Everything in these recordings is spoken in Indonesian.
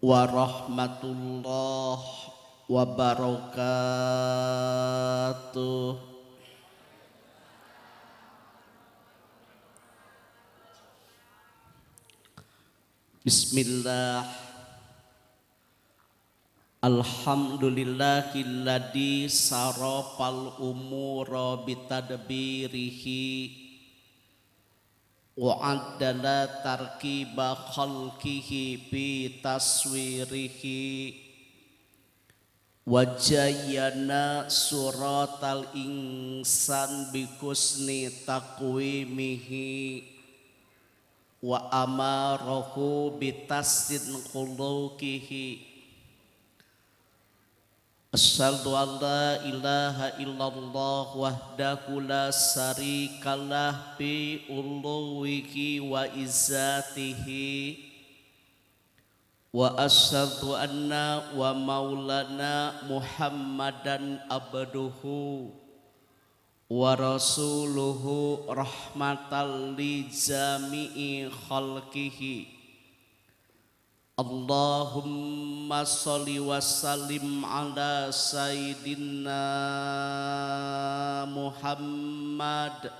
warahmatullahi wabarakatuh. Bismillah. Alhamdulillahilladzi sarafal umura bitadbirihi wa addala tarkiba khalqihi bi taswirihi wa jayyana suratal insan bi husni taqwimihi wa amarahu bi tasdid khuluqihi. Asyhadu an la ilaha illallah wahdahu la syarikalah bi uluwihi wa izzatihi wa asyhadu anna wa maulana Muhammadan abduhu wa rasuluhu rahmatan li jami'i khalqihi. Allahumma sholli wa sallim ala sayyidina Muhammad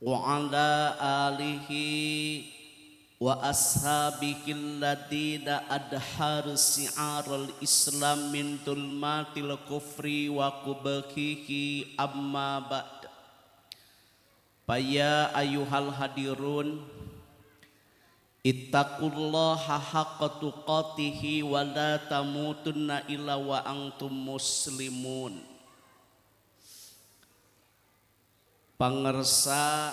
wa ala alihi wa ashabihi alladina adhar si'aral islam min tulmatil kufri wa kubahihi amma ba'd. Faya ayuhal hadirun, ittaqullaha haqqa tuqatihi wa la tamutunna illa wa antum muslimun. Pangersa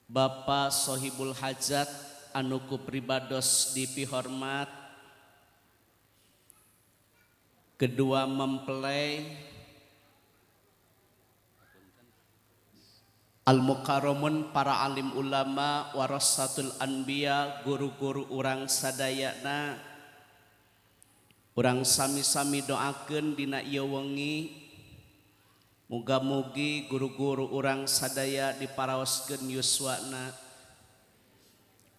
Bapak Sohibul Hajat anu ku pribados dipihormat, kedua mempelai al-mukarramun para alim ulama warasatul anbiya, guru-guru urang sadayana, urang sami-sami doakeun dina ieu wengi muga-mugi guru-guru urang sadaya diparaoskeun yuswana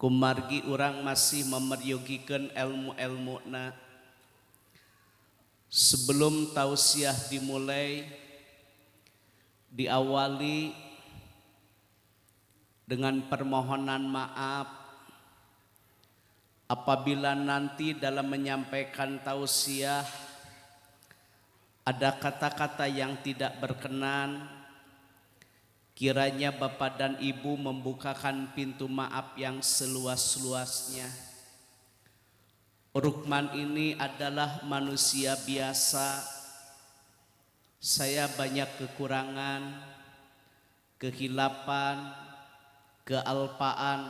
kumargi urang masih memeryogikeun ilmu-ilmuna. Sebelum tausiah dimulai, diawali dengan permohonan maaf apabila nanti dalam menyampaikan tausiah ada kata-kata yang tidak berkenan. Kiranya Bapak dan Ibu membukakan pintu maaf yang seluas-luasnya. Rukman ini adalah manusia biasa. Saya banyak kekurangan, kehilapan, kealpaan.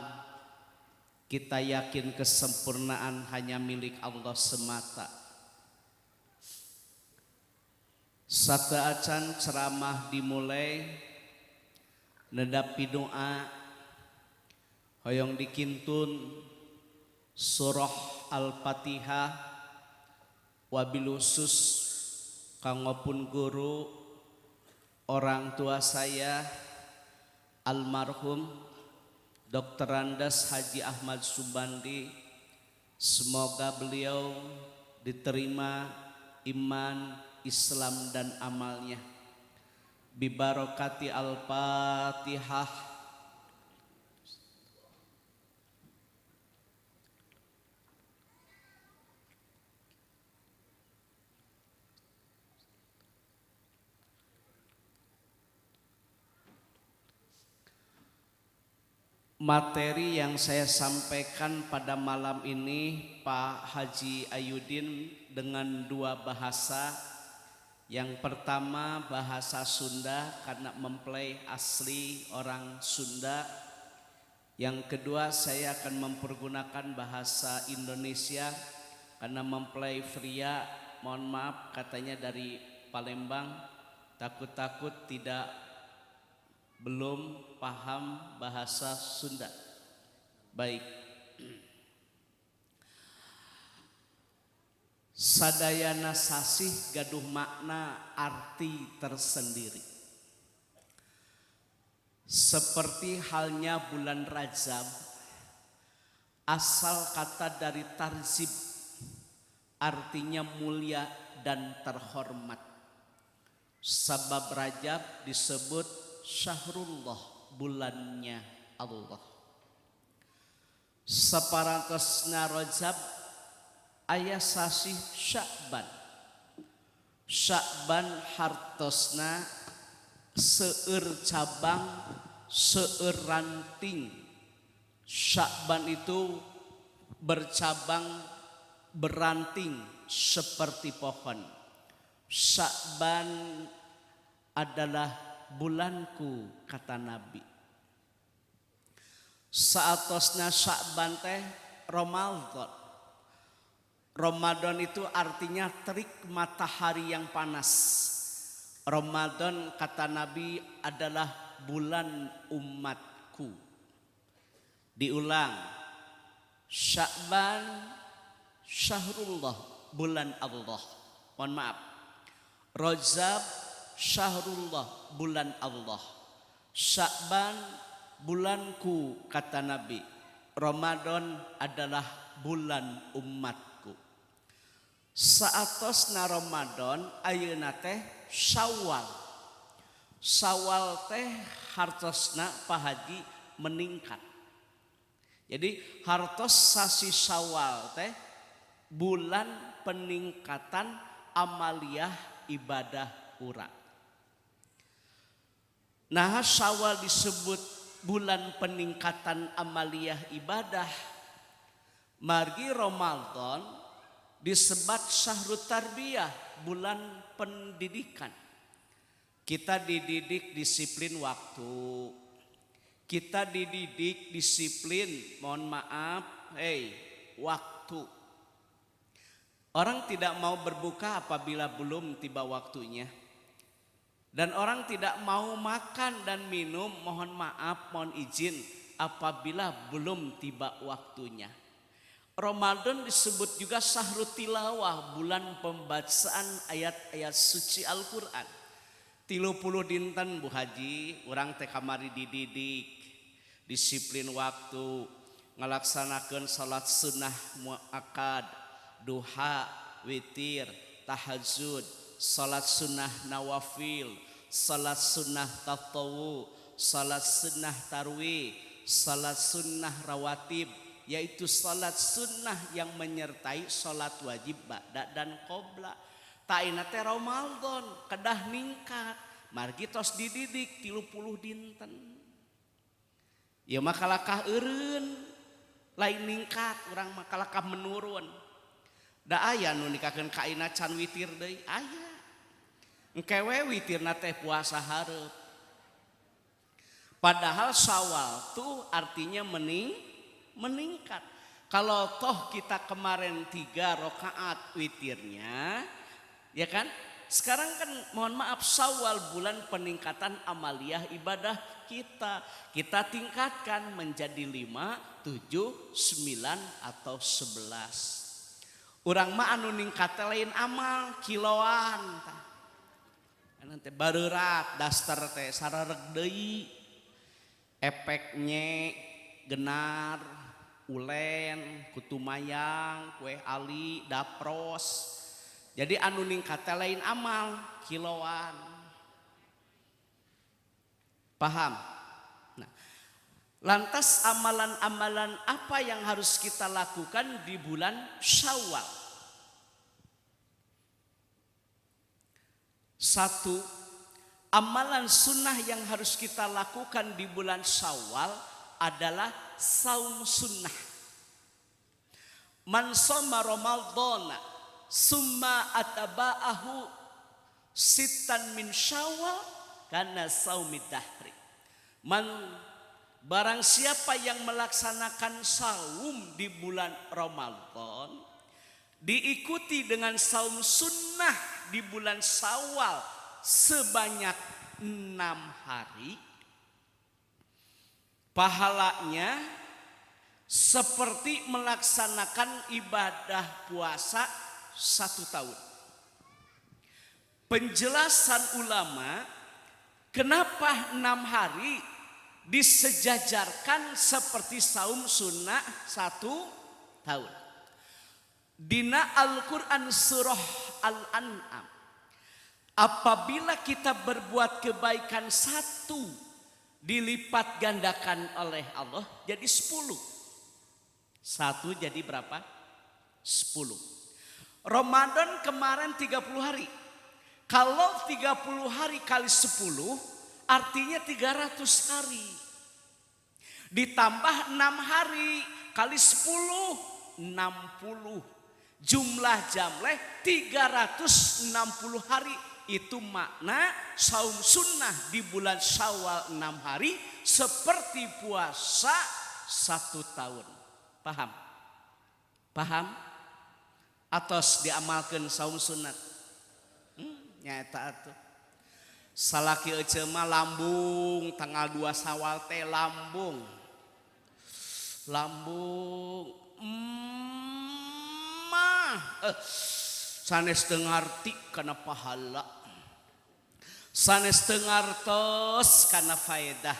Kita yakin kesempurnaan hanya milik Allah semata. Sateuacan ceramah dimulai, nedapi doa hoyong dikintun surah Al-Fatihah, wabil khusus kangopun guru orang tua saya almarhum Dr. Andes Haji Ahmad Subandi. Semoga beliau diterima iman, Islam dan amalnya. Bibarokati Al-Fatihah. Materi yang saya sampaikan pada malam ini Pak Haji Ayudin dengan dua bahasa. Yang pertama bahasa Sunda karena mempelai asli orang Sunda. Yang kedua saya akan mempergunakan bahasa Indonesia karena mempelai pria, mohon maaf katanya dari Palembang, takut-takut belum paham bahasa Sunda. Baik. Sadayana sasih gaduh makna arti tersendiri. Seperti halnya bulan Rajab, Asal kata dari tarzib, artinya mulia dan terhormat. Sabab Rajab disebut syahrullah, bulannya Allah. Saparantosna Rajab aya sasi Sya'ban. Sya'ban hartosna seueur cabang, seueur ranting. Sya'ban itu bercabang, beranting seperti pohon. Sya'ban adalah bulanku, kata Nabi. Saatosna Sya'ban teh Ramadan. Ramadan itu artinya terik matahari yang panas. Ramadan kata Nabi adalah bulan umatku. Diulang, Sya'ban syahrullah, bulan Allah. Mohon maaf, Rajab syahrullah, bulan Allah. Sya'ban bulanku, kata Nabi. Ramadan adalah bulan umatku. Saatosna Ramadan ayeuna teh Syawal. Syawal teh hartosna Pak Haji meningkat. Jadi hartos sasi Syawal teh bulan peningkatan amaliyah ibadah urang. Nah, Syawal disebut bulan peningkatan amaliyah ibadah. Margi Ramadan disebut syahrut tarbiyah, bulan pendidikan. Kita dididik disiplin waktu. Kita dididik disiplin, mohon maaf, waktu. Orang tidak mau berbuka apabila belum tiba waktunya. Dan orang tidak mau makan dan minum, mohon maaf, mohon izin, apabila belum tiba waktunya. Ramadan disebut juga syahrut tilawah, bulan pembacaan ayat-ayat suci Al-Quran. 30 dinten Bu Haji, orang teh kamari dididik, disiplin waktu, ngalaksanakeun salat sunnah muakkad, duha, witir, tahajud, salat sunnah nawafil, salat sunnah tatawwu, salat sunnah tarwih, salat sunnah rawatib, yaitu salat sunnah yang menyertai salat wajib ba'da dan qobla. Taina teh Ramadan kedah ningkat, margi tos dididik 30 dinten. Ya makalakah eureun, lain ningkat, urang makalakah menurun. Da aya nu nikakeun ka aina can witir deui, aya. Engke we witirna teh puasa hareup. Padahal Syawal tuh artinya meningkat. Kalau toh kita kemarin 3 rakaat witirnya, ya kan? Sekarang kan mohon maaf Syawal bulan peningkatan amaliyah ibadah kita. Kita tingkatkan menjadi 5, 7, 9 atau 11. Urang mah anu ningkat lain amal kiloan. Nanti bareurat daster teh sarareg deui. Efeknya genar, ulen, kutumayang, kue ali, dapros. Jadi anu ningkat lain amal kiloan. Paham? Nah, lantas amalan-amalan apa yang harus kita lakukan di bulan Syawal? 1. Amalan sunnah yang harus kita lakukan di bulan Syawal adalah saum sunnah. Man shoma Ramadhana summa ataba'ahu sittan min Syawal kana saumid dahri. Barang siapa yang melaksanakan saum di bulan Ramadan diikuti dengan saum sunnah di bulan Syawal sebanyak 6 hari, pahalanya seperti melaksanakan ibadah puasa 1 tahun. Penjelasan ulama kenapa 6 hari disejajarkan seperti saum sunnah 1 tahun. Dina Al-Quran surah Al-An'am, apabila kita berbuat kebaikan 1 dilipat gandakan oleh Allah jadi 10. 1 jadi berapa? 10. Ramadan kemarin 30 hari. Kalau 30 hari kali 10 artinya 300 hari. Ditambah 6 hari kali 10 60. Jumlah jamleh 360 hari. Itu makna saum sunnah di bulan Syawal 6 hari seperti puasa 1 tahun. Paham? Paham? Atos diamalkan saum sunat. Nyata atuh. Salaki ece mah lambung tanggal 2 Syawal teh lambung. Lambung. Sanes teu ngarti kana pahala. Sanes teu ngartos kana faedah.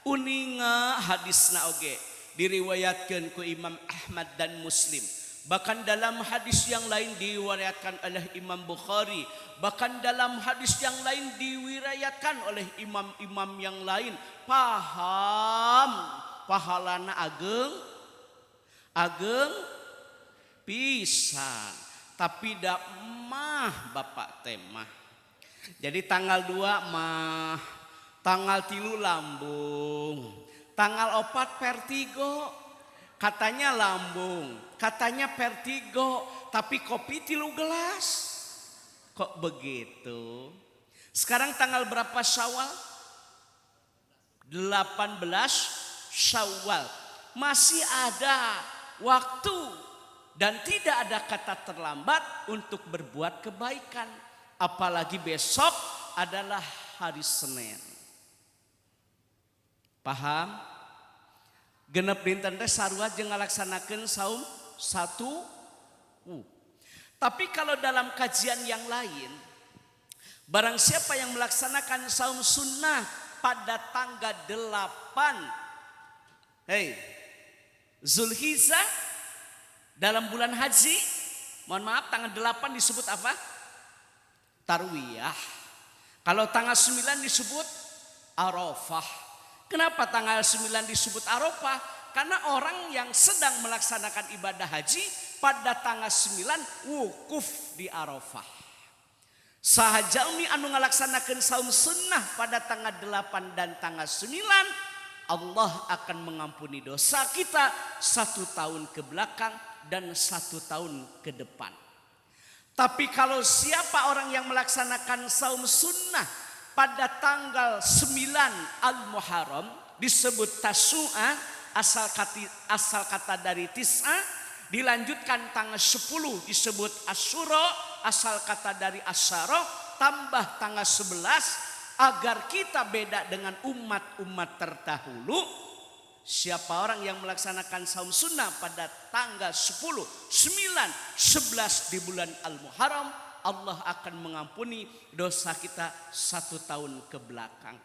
Uninga hadisna oge diriwayatkeun ku Imam Ahmad dan Muslim. Bahkan dalam hadis yang lain diriwayatkan oleh Imam Bukhari. Bahkan dalam hadis yang lain diriwayatkan oleh imam-imam yang lain. Paham pahalana ageng pisan. Tapi dak mah bapak temah. Jadi tanggal 2 mah, tanggal 3 lambung, tanggal 4 vertigo. Katanya lambung, katanya vertigo, tapi kopi 3 gelas. Kok begitu? Sekarang tanggal berapa Syawal? 18 Syawal. Masih ada waktu dan tidak ada kata terlambat untuk berbuat kebaikan. Apalagi besok adalah hari Senin. Paham? Genep dinten teh sarua jeung ngalaksanakeun saum 1. Tapi kalau dalam kajian yang lain, barang siapa yang melaksanakan saum sunnah pada tanggal 8 Zulhijjah dalam bulan haji, mohon maaf tanggal 8 disebut apa? Tarwiyah. Kalau tanggal 9 disebut Arafah. Kenapa tanggal 9 disebut Arafah? Karena orang yang sedang melaksanakan ibadah haji pada tanggal 9 wukuf di Arafah. Sahajalmi anu ngalaksanakeun saum sunnah pada tanggal 8 dan tanggal 9, Allah akan mengampuni dosa kita 1 tahun ke belakang dan 1 tahun ke depan. Tapi kalau siapa orang yang melaksanakan saum sunnah pada tanggal 9 Al-Muharram disebut Tasu'a, asal kata dari Tis'a, dilanjutkan tanggal 10 disebut Asyura, asal kata dari Asyara, tambah tanggal 11 agar kita beda dengan umat-umat terdahulu. Siapa orang yang melaksanakan saum sunnah pada tanggal 10, 9, 11 di bulan Al-Muharram, Allah akan mengampuni dosa kita 1 tahun ke belakang.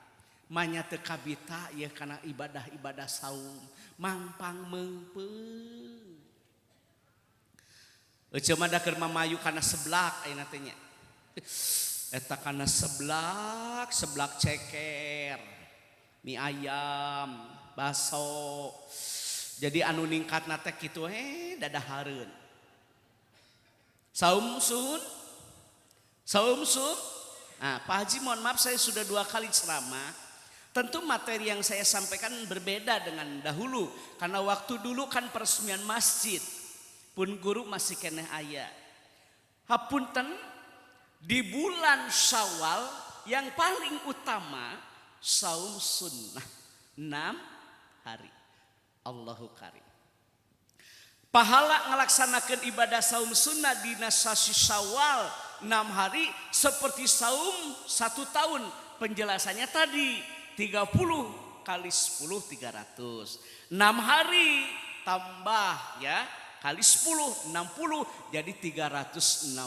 Manya teu kabita ya karena ibadah-ibadah saum mampang meungpeung. Ece mah da keur mamayu kana seblak ayeuna teh nya. Eta kana seblak ceker, mie ayam, baso. Jadi anu ningkatna teh kitu dadahareun. Saum sun. Nah, Pak Haji mohon maaf saya sudah 2 kali ceramah. Tentu materi yang saya sampaikan berbeda dengan dahulu. Karena waktu dulu kan peresmian masjid. Pun guru masih keneh aya. Hapunten di bulan Syawal yang paling utama saum sunnah 6 hari. Allahu karim. Pahala ngelaksanakan ibadah saum sunnah di nasasi Syawal 6 hari seperti saum 1 tahun. Penjelasannya tadi 30 kali 10 300. 6 hari tambah ya kali 10 60 jadi 360.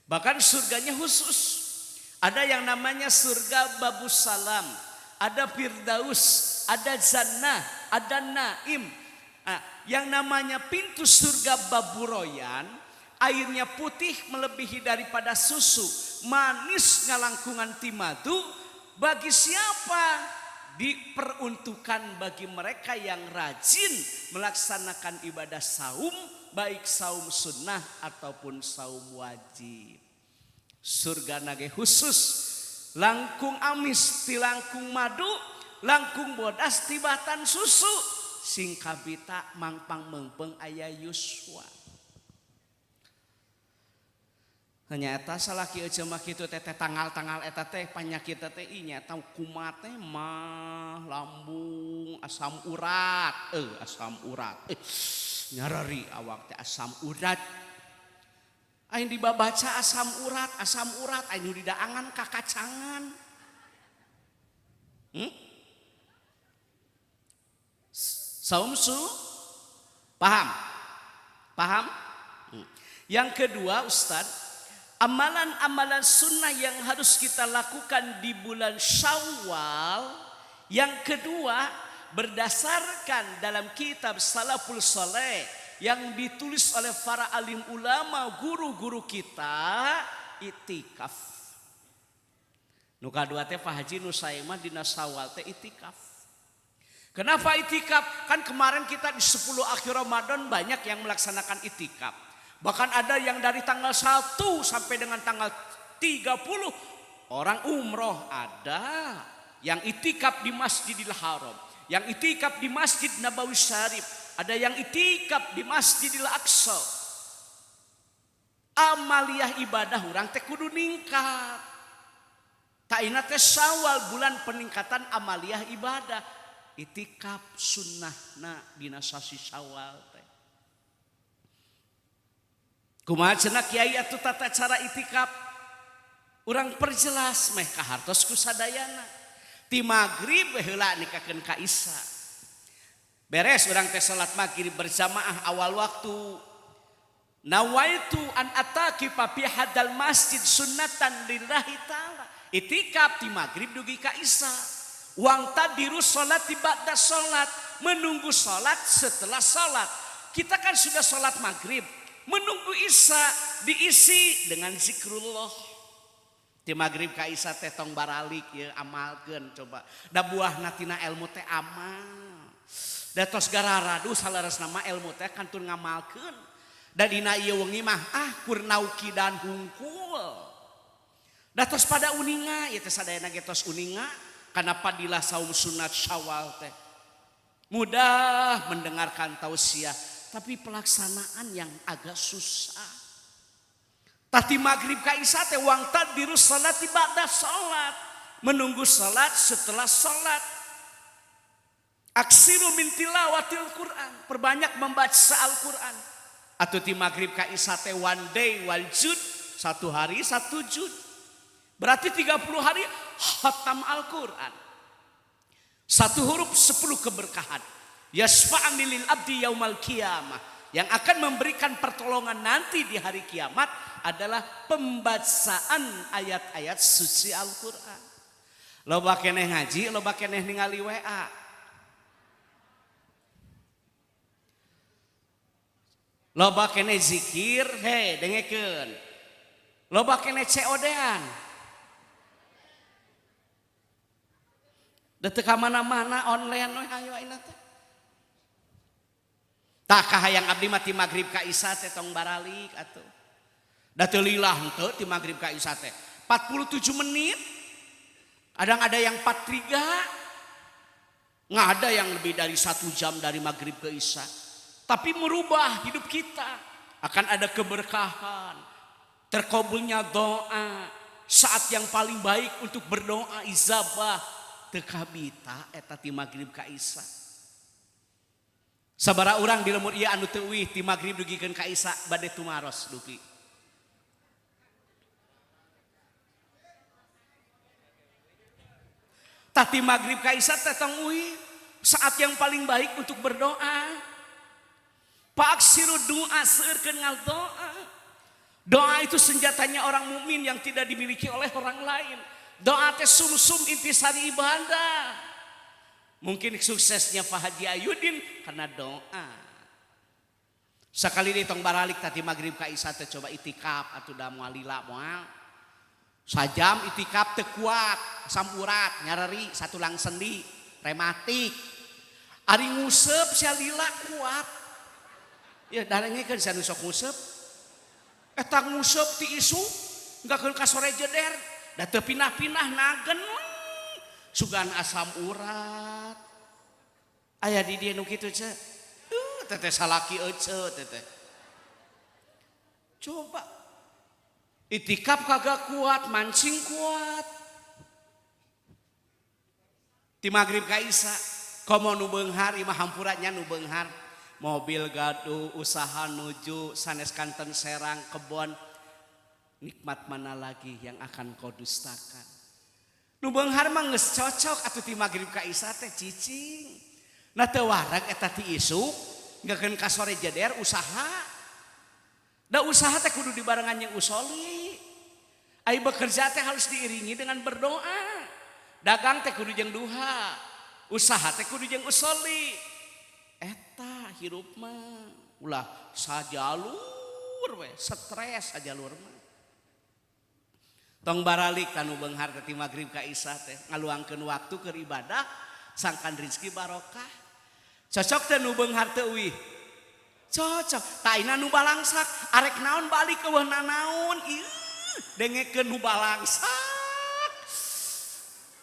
Bahkan surganya khusus. Ada yang namanya surga Babus Salam. ada firdaus, ada jannah, ada naim. Nah, yang namanya pintu surga Baburoyan, airnya putih melebihi daripada susu, manis ngalangkungan timadu. Bagi siapa? Diperuntukkan bagi mereka yang rajin melaksanakan ibadah saum, baik saum sunnah ataupun saum wajib. Surga nage khusus, langkung amis ti langkung madu, langkung bodas ti batan susu, sing kabita mangpang mengpeng aya yuswa. Hanya eta salaki aja mah kitu teh tanggal-tanggal eta teh panyakit teh nya tau kumat teh mah lambung asam urat nyarari awak teh asam urat aing dibabaca asam urat aing didaangan kakacangan saumsu paham yang kedua Ustadz, amalan-amalan sunnah yang harus kita lakukan di bulan Syawal. Yang kedua, berdasarkan dalam kitab Salaful Saleh yang ditulis oleh para alim ulama, guru-guru kita, itikaf. Nu kadua teh Pak Haji nu sae mah dina Syawal teh itikaf. Kenapa itikaf? Kan kemarin kita di 10 akhir Ramadan banyak yang melaksanakan itikaf. Bahkan ada yang dari tanggal 1 sampai dengan tanggal 30 orang umroh, ada yang itikaf di Masjidil Haram, yang itikaf di Masjid Nabawi Syarif, ada yang itikaf di Masjidil Aqsa. Amaliyah ibadah orang teh kudu ningkat. Taina teh Syawal bulan peningkatan amaliyah ibadah. Itikaf sunnahna dina sasi Syawal teh. Kumaha cenah kiai atuh tata cara itikaf? Urang perjelas meh kahartos ku sadayana. Ti magrib heula nikakeun ka isya. Beres urang teh salat magrib berjamaah awal waktu. Nawaitu an ataqifa fi hadal masjid sunnatan lillahi taala. Itikaf ti magrib dugi ka isya. Wang tadiru salat ba'da salat, menunggu salat setelah salat. Kita kan sudah salat magrib. Menunggu isya diisi dengan zikrullah. Di magrib ka isya teh tong baralik ya amalkeun coba. Da buahna tina ilmu teh amal. Da tos gararadu salaresna mah ilmu teh kantun ngamalkeun. Da dina ieu wengi mah kurnauki dan hungkul. Da tos pada uninga ieu teh sadayana ge tos uninga kana padilah saum sunat Syawal teh. Mudah mendengarkan tausiah, tapi pelaksanaan yang agak susah. Tati magrib ka isya teh wang tadiru salati ba'da salat, menunggu salat setelah salat. Aksiru min tilawatil Quran, perbanyak membaca Al-Quran. Atau ti magrib ka isya teh one day wal jud, 1 hari 1 jud. Berarti 30 hari khatam Al-Quran. 1 huruf 10 keberkahan. Yasfa'an lil abdi yaumal qiyamah, yang akan memberikan pertolongan nanti di hari kiamat adalah pembacaan ayat-ayat suci Al-Quran. Loba keneh ngaji, loba keneh ningali WA. Loba keneh zikir, dengekeun. Loba keneh COD-an. Da teu ka mana-mana online we ayo ayeuna teh. Tah kahayang abdi mah ti magrib ka isya teh tong baralik atuh. Da teu lilah henteu ti magrib ka isya teh 47 menit. Kadang ada yang 43. Nggak ada yang lebih dari 1 jam dari maghrib ke isya. Tapi merubah hidup kita. Akan ada keberkahan. Terkabulnya doa. Saat yang paling baik untuk berdoa izabah. Tekabita eta ti maghrib ka isya. Sabara urang di lemur ieu anu teu euih ti maghrib dugikeun ka isya bade tumaros dugi. Tati maghrib ka isya teh tong euih saat yang paling baik untuk berdoa. Paaksiru doa seueurkeun ngaldoa. Doa itu senjatanya orang mukmin yang tidak dimiliki oleh orang lain. Doa teh sumsum intisari ibadah. Mungkin suksesnya Pak Haji Ayudin karena doa. Sekali ditong baralik tadi maghrib ka isya teh coba itikaf atuh da moal lila moal. Sajam itikaf teu kuat, asam urat, nyareri, satulang sendi, rematik. Ari nguseup sia lila kuat. Ya darengkeun sia nu sok nguseup. Eta nguseup ti isu enggakeun ka sore jeder, da teu pinah-pinah nagen. Sugan asam urat. Aya di dieu nu kitu ce. Teteh salaki ece teteh. Coba itikaf kagak kuat, mancing kuat. Ti magrib ka isya, komo nu beunghar imah hampuratnya nu beunghar. Mobil gaduh, usaha nuju sanes kanten Serang, kebon. Nikmat mana lagi yang akan kau dustakan? Nu beunghar mah geus cocok atuh ti magrib ka isya teh cicing. Na teu wareg eta ti isuk, enggakeun ka sore jeder usaha. Da usaha teh kudu dibarengan jeung usoli. Ai bekerja teh harus diiringi dengan berdoa. Dagang teh kudu jeung duha. Usaha teh kudu jeung usoli. Eta hirup mah ulah sajalur we, stres sajalur mah. Tong baralik kanu beunghar ti magrib ka isya teh ngaluangkeun waktu keur ibadah sangkan rezeki barokah. Cocok teh nu beunghar teh euih. Cocok. Taina nu balangsak arek naon balik eueuh nanaon. Ieu dengekeun nu balangsak.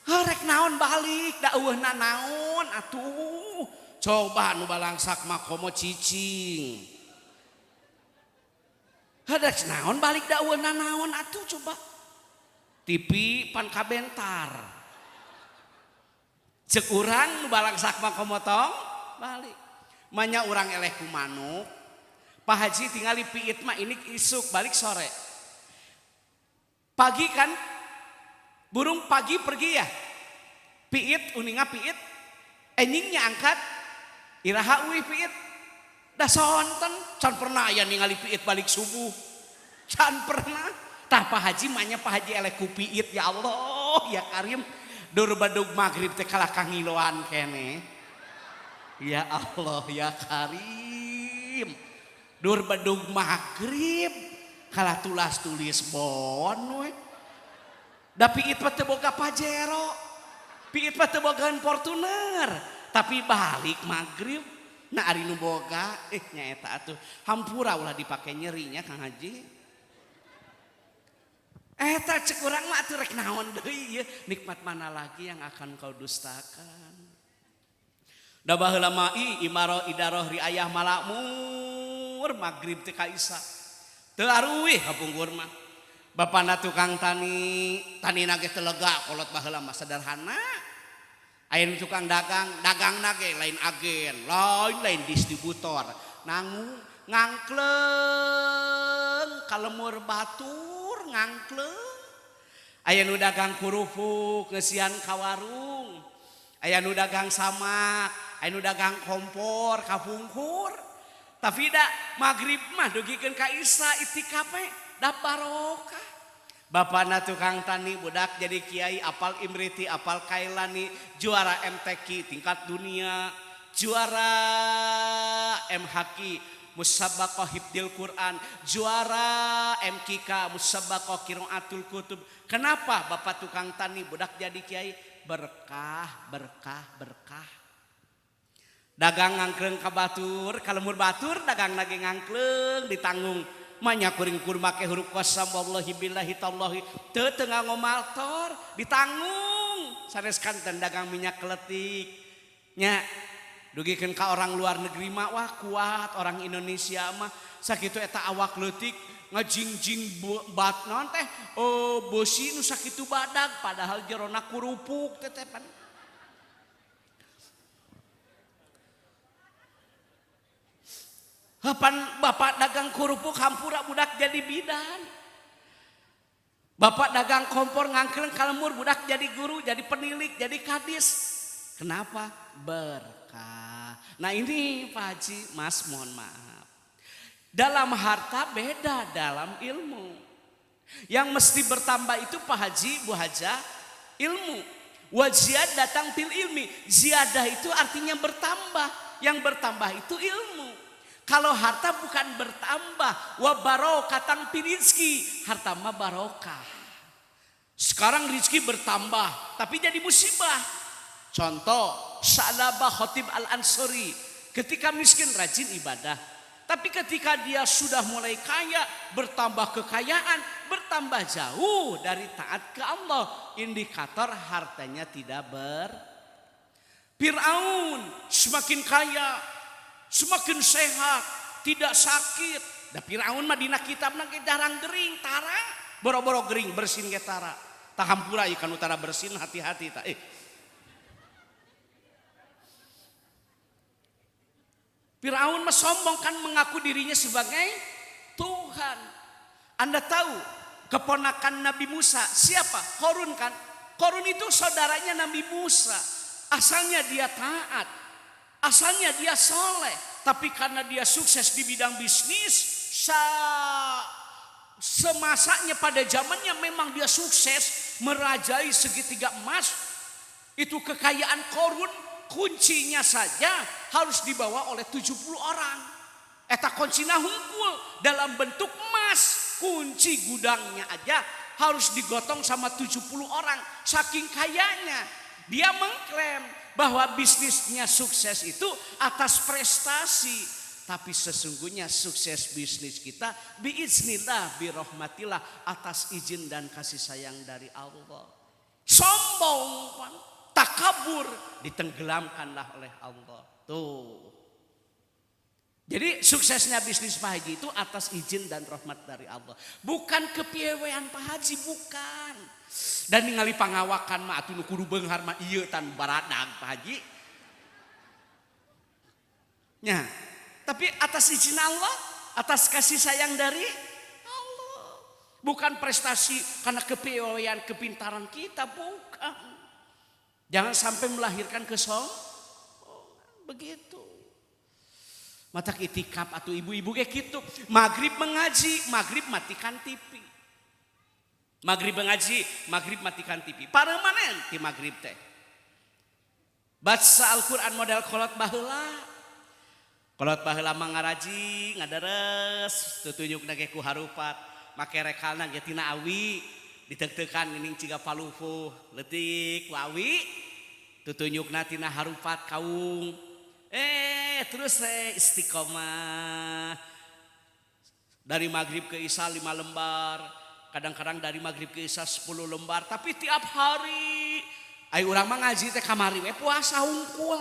Arek naon balik da eueuh nanaon atuh. Coba nu balangsak mah komo cicing. Hadas naon balik da eueuh nanaon atuh coba. TV pan kabentar. Cek urang nu balangsak mah komotong balik. Manya urang eleh ku manuk. Pak Haji tinggali piit mah ini isuk balik sore. Pagi kan burung pagi pergi ya. Piit uninga piit eningnya angkat iraha uih piit. Da sonten can pernah aya ningali piit balik subuh. Can pernah. Tah Pak Haji manya Pak Haji eleh ku piit ya Allah ya Karim. Dur badug magrib teh kalah kangiloan kene. Ya Allah ya Karim. Dur badug magrib kalah tulas tulis bon we. Da piit mah teu boga Pajero. Piit mah teu bogaan Fortuner, tapi balik magrib nah ari nu boga nya eta atuh hampura ulah dipake nyerinya Kang Haji. Eta cek urang mah atuh rek naon deui ieu, nikmat mana lagi yang akan kau dustakan. Da baheula mah imaro idaroh riayah malamur magrib teh ka isya. Teu aruwih kapungkur mah. Bapana tukang tani, tanina ge teu lega kolot baheula mah sederhana. Aya nu tukang dagang, dagangna ge lain agen, lain distributor. Nangu ngangkleng kalemur batur ngangkleng. Aya nu dagang kurupuk ngeusian ka warung. Aya nu dagang samak, aya nu dagang kompor kapungkur. Tapi da magrib mah dugikeun ka isya itikaf da barokah. Bapana tukang tani budak jadi kiai apal Imriti apal Kailani juara MTQ tingkat dunia juara MHQ Musabaqah Hifdzil Quran juara MKK Musabaqah Qiraatul Kutub. Kenapa bapak tukang tani budak jadi kiai? Berkah berkah berkah. Dagang ngangkleng ka batur kalemur batur dagang lagi ngangkleng ditanggung. Manya kuring kurma ke huruf qasam wallahi billahi tallahi teu tengah ngomaltor ditanggung sanes kanten dagang minyak keletik nya dugikeun ka orang luar negeri mah wah kuat orang Indonesia mah sakitu eta awak leutik ngajingjing bat naon teh beusi nu sakitu badag padahal jerona kurupuk tetepan. Hapan bapak dagang kurupuk hampura budak jadi bidan. Bapak dagang kompor ngangkleng kalemur budak jadi guru, jadi penilik, jadi kadis. Kenapa? Berkah. Nah ini Pak Haji, Mas mohon maaf. Dalam harta beda dalam ilmu. Yang mesti bertambah itu Pak Haji, Bu Haja, ilmu. Wa datang fil ilmi. Ziyadah itu artinya bertambah. Yang bertambah itu ilmu. Kalau harta bukan bertambah. Wa barokatan fil rizki. Harta mah barokah. Sekarang rizki bertambah. Tapi jadi musibah. Contoh. Sa'labah Khatib al-Ansori. Ketika miskin rajin ibadah. Tapi ketika dia sudah mulai kaya, bertambah kekayaan, bertambah jauh dari taat ke Allah. Indikator hartanya tidak Fir'aun semakin kaya, semakin sehat, tidak sakit. Da Fir'aun mah dina kitab nang jarang gering, tara, boro-boro gering bersin ge tara. Tah hampura ikan utara bersin hati-hati tah. Firaun sombong kan mengaku dirinya sebagai Tuhan. Anda tahu keponakan Nabi Musa siapa? Qarun kan? Qarun itu saudaranya Nabi Musa. Asalnya dia taat, asalnya dia soleh. Tapi karena dia sukses di bidang bisnis, semasanya pada zamannya memang dia sukses merajai segitiga emas. Itu kekayaan Qarun. Kuncinya saja harus dibawa oleh 70 orang. Eta kuncinya hungkul dalam bentuk emas. Kunci gudangnya aja harus digotong sama 70 orang. Saking kayanya. Dia mengklaim bahwa bisnisnya sukses itu atas prestasi. Tapi sesungguhnya sukses bisnis kita biiznillah birahmatillah atas izin dan kasih sayang dari Allah. Sombong kan? Takabur ditenggelamkanlah oleh Allah. Tuh. Jadi suksesnya bisnis Pak Haji itu atas izin dan rahmat dari Allah. Bukan kepiawean Pak Haji, bukan. Dan ningali pangawakan mah atuh nu kudu beunghar mah ieu tan baradag Pak Haji. Nya, tapi atas izin Allah, atas kasih sayang dari Allah. Bukan prestasi karena kepiawean kepintaran kita, bukan. Jangan sampai melahirkan kesombongan. Begitu. Matak itikaf atau ibu-ibu kayak gitu. Maghrib mengaji, maghrib matikan TV. Maghrib mengaji, maghrib matikan TV. Para manen di maghrib teh. Baca Al-Quran model kolot baheula. Kolot baheula mangaraji, ngadares, tutunjuk nage ku harupat. Make rekalna ge tina awi. Ditek-tekan ini ciga palufuh letik wawi tutunyukna tina harupat kaung terus istiqomah dari maghrib ke isya 5 lembar kadang-kadang dari maghrib ke isya 10 lembar tapi tiap hari ai urang mah ngaji teh kamari we puasa hungkul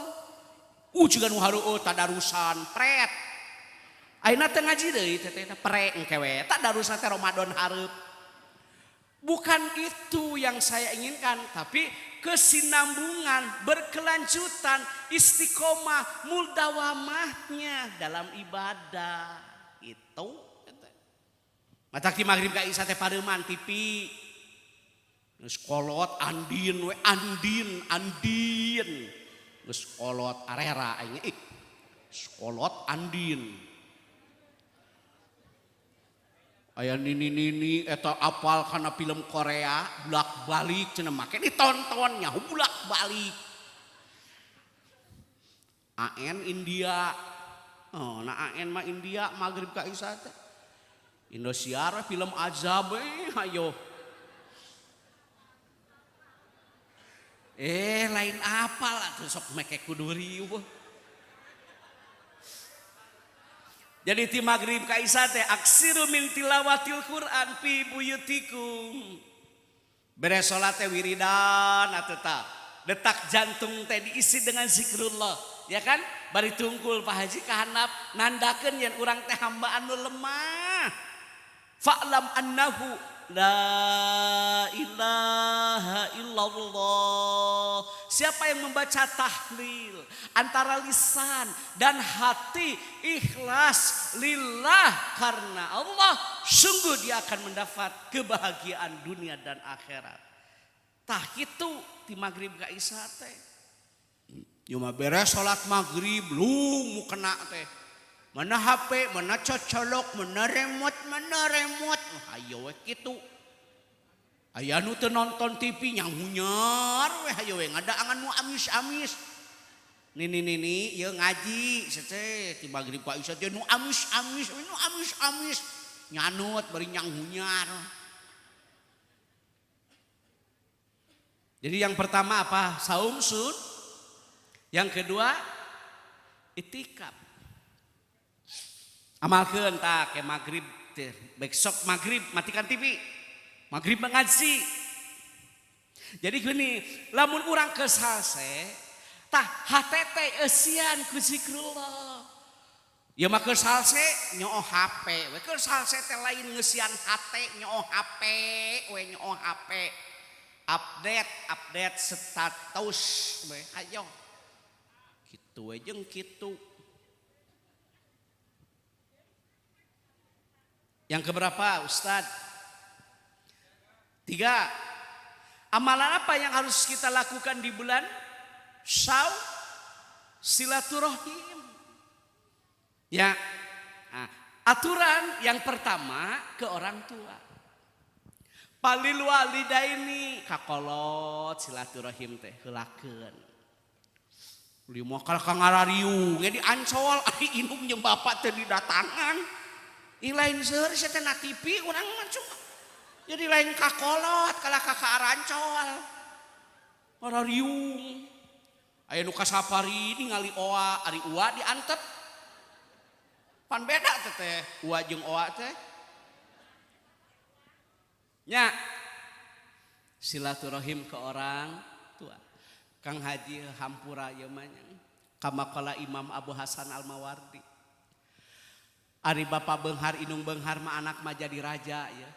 juga nu hareueut tadarusan pret ayeuna teh ngaji deui teh pre engke we tadarusan teh Ramadan hareup. Bukan itu yang saya inginkan, tapi kesinambungan, berkelanjutan, istiqomah, muldawamahnya dalam ibadah. Itu. Matak di maghrib ka isya teh pareuman TV. Geus kolot andin we andin. Geus kolot arera aing kolot andin. Aya nini eta apal karena film Korea bulak balik cenah make ditontonnya bulak balik. AN India. Oh, nah AN mah India maghrib ka isya teh. Indosiar film azab ayo. Lain apal atuh sok make kudu riuh. Jadi ti maghrib ka isya teh aksiru min tilawatil Quran fi buyutikum. Beres salat teh wiridan atuh tah. Detak jantung teh diisi dengan zikrullah, ya kan? Bari tungkul Pak Haji ka handap nandakeun yen urang teh hamba anu lemah. Fa'lam annahu la ilaha illallah. Siapa yang membaca tahlil antara lisan dan hati ikhlas lillah karena Allah, sungguh dia akan mendapat kebahagiaan dunia dan akhirat. Tah kitu di maghrib ka isya teh. Cuma beres salat maghrib lu mu kena teh. Mana HP, mana cocolok, mana remote. Ayo we kitu. Aya nu teu nonton TV nyahunyar weh hayo we ngadaangan nu amis-amis. Nini ieu ngaji sece ti magrib ka isya teh nu amis-amis nyanut bari nyahunyar. Jadi yang pertama apa? Saum sun. Yang kedua itikaf. Amalkeun tak ke magrib teh besok magrib matikan TV. Magrib mengaji. Jadi gini, lamun urang ke salse, tah HTT eusian ku zikrullah. Ya mah ke salse nyoo HP, we ke salse teh lain ngeusian HT nyoo HP, we nyoo HP. Update status we ayo. Kitu we jeung kitu. Yang keberapa Ustadz? 3. Amalan apa yang harus kita lakukan di bulan Syawal? Silaturahim. Ya. Nah, aturan yang pertama ke orang tua. Palil walidaini kakolot silaturahim teh heulakeun. Uli moal ka ngarariung ge di Ancol ari indung jeung bapak teh didatangan. Lain seueur sia teh na TV urang mah cuma jadi lain kakolot kala ka Arancol. Ngarariung. Aya nu ka safari ningali oa ari ua diantep. Pan beda teh ua jeung oa teh. Nya silaturahim ke orang tua. Kang Haji hampura ieu mah kama qala Imam Abu Hasan Al-Mawardi. Ari bapa beunghar inung beunghar mah anak mah jadi raja ya.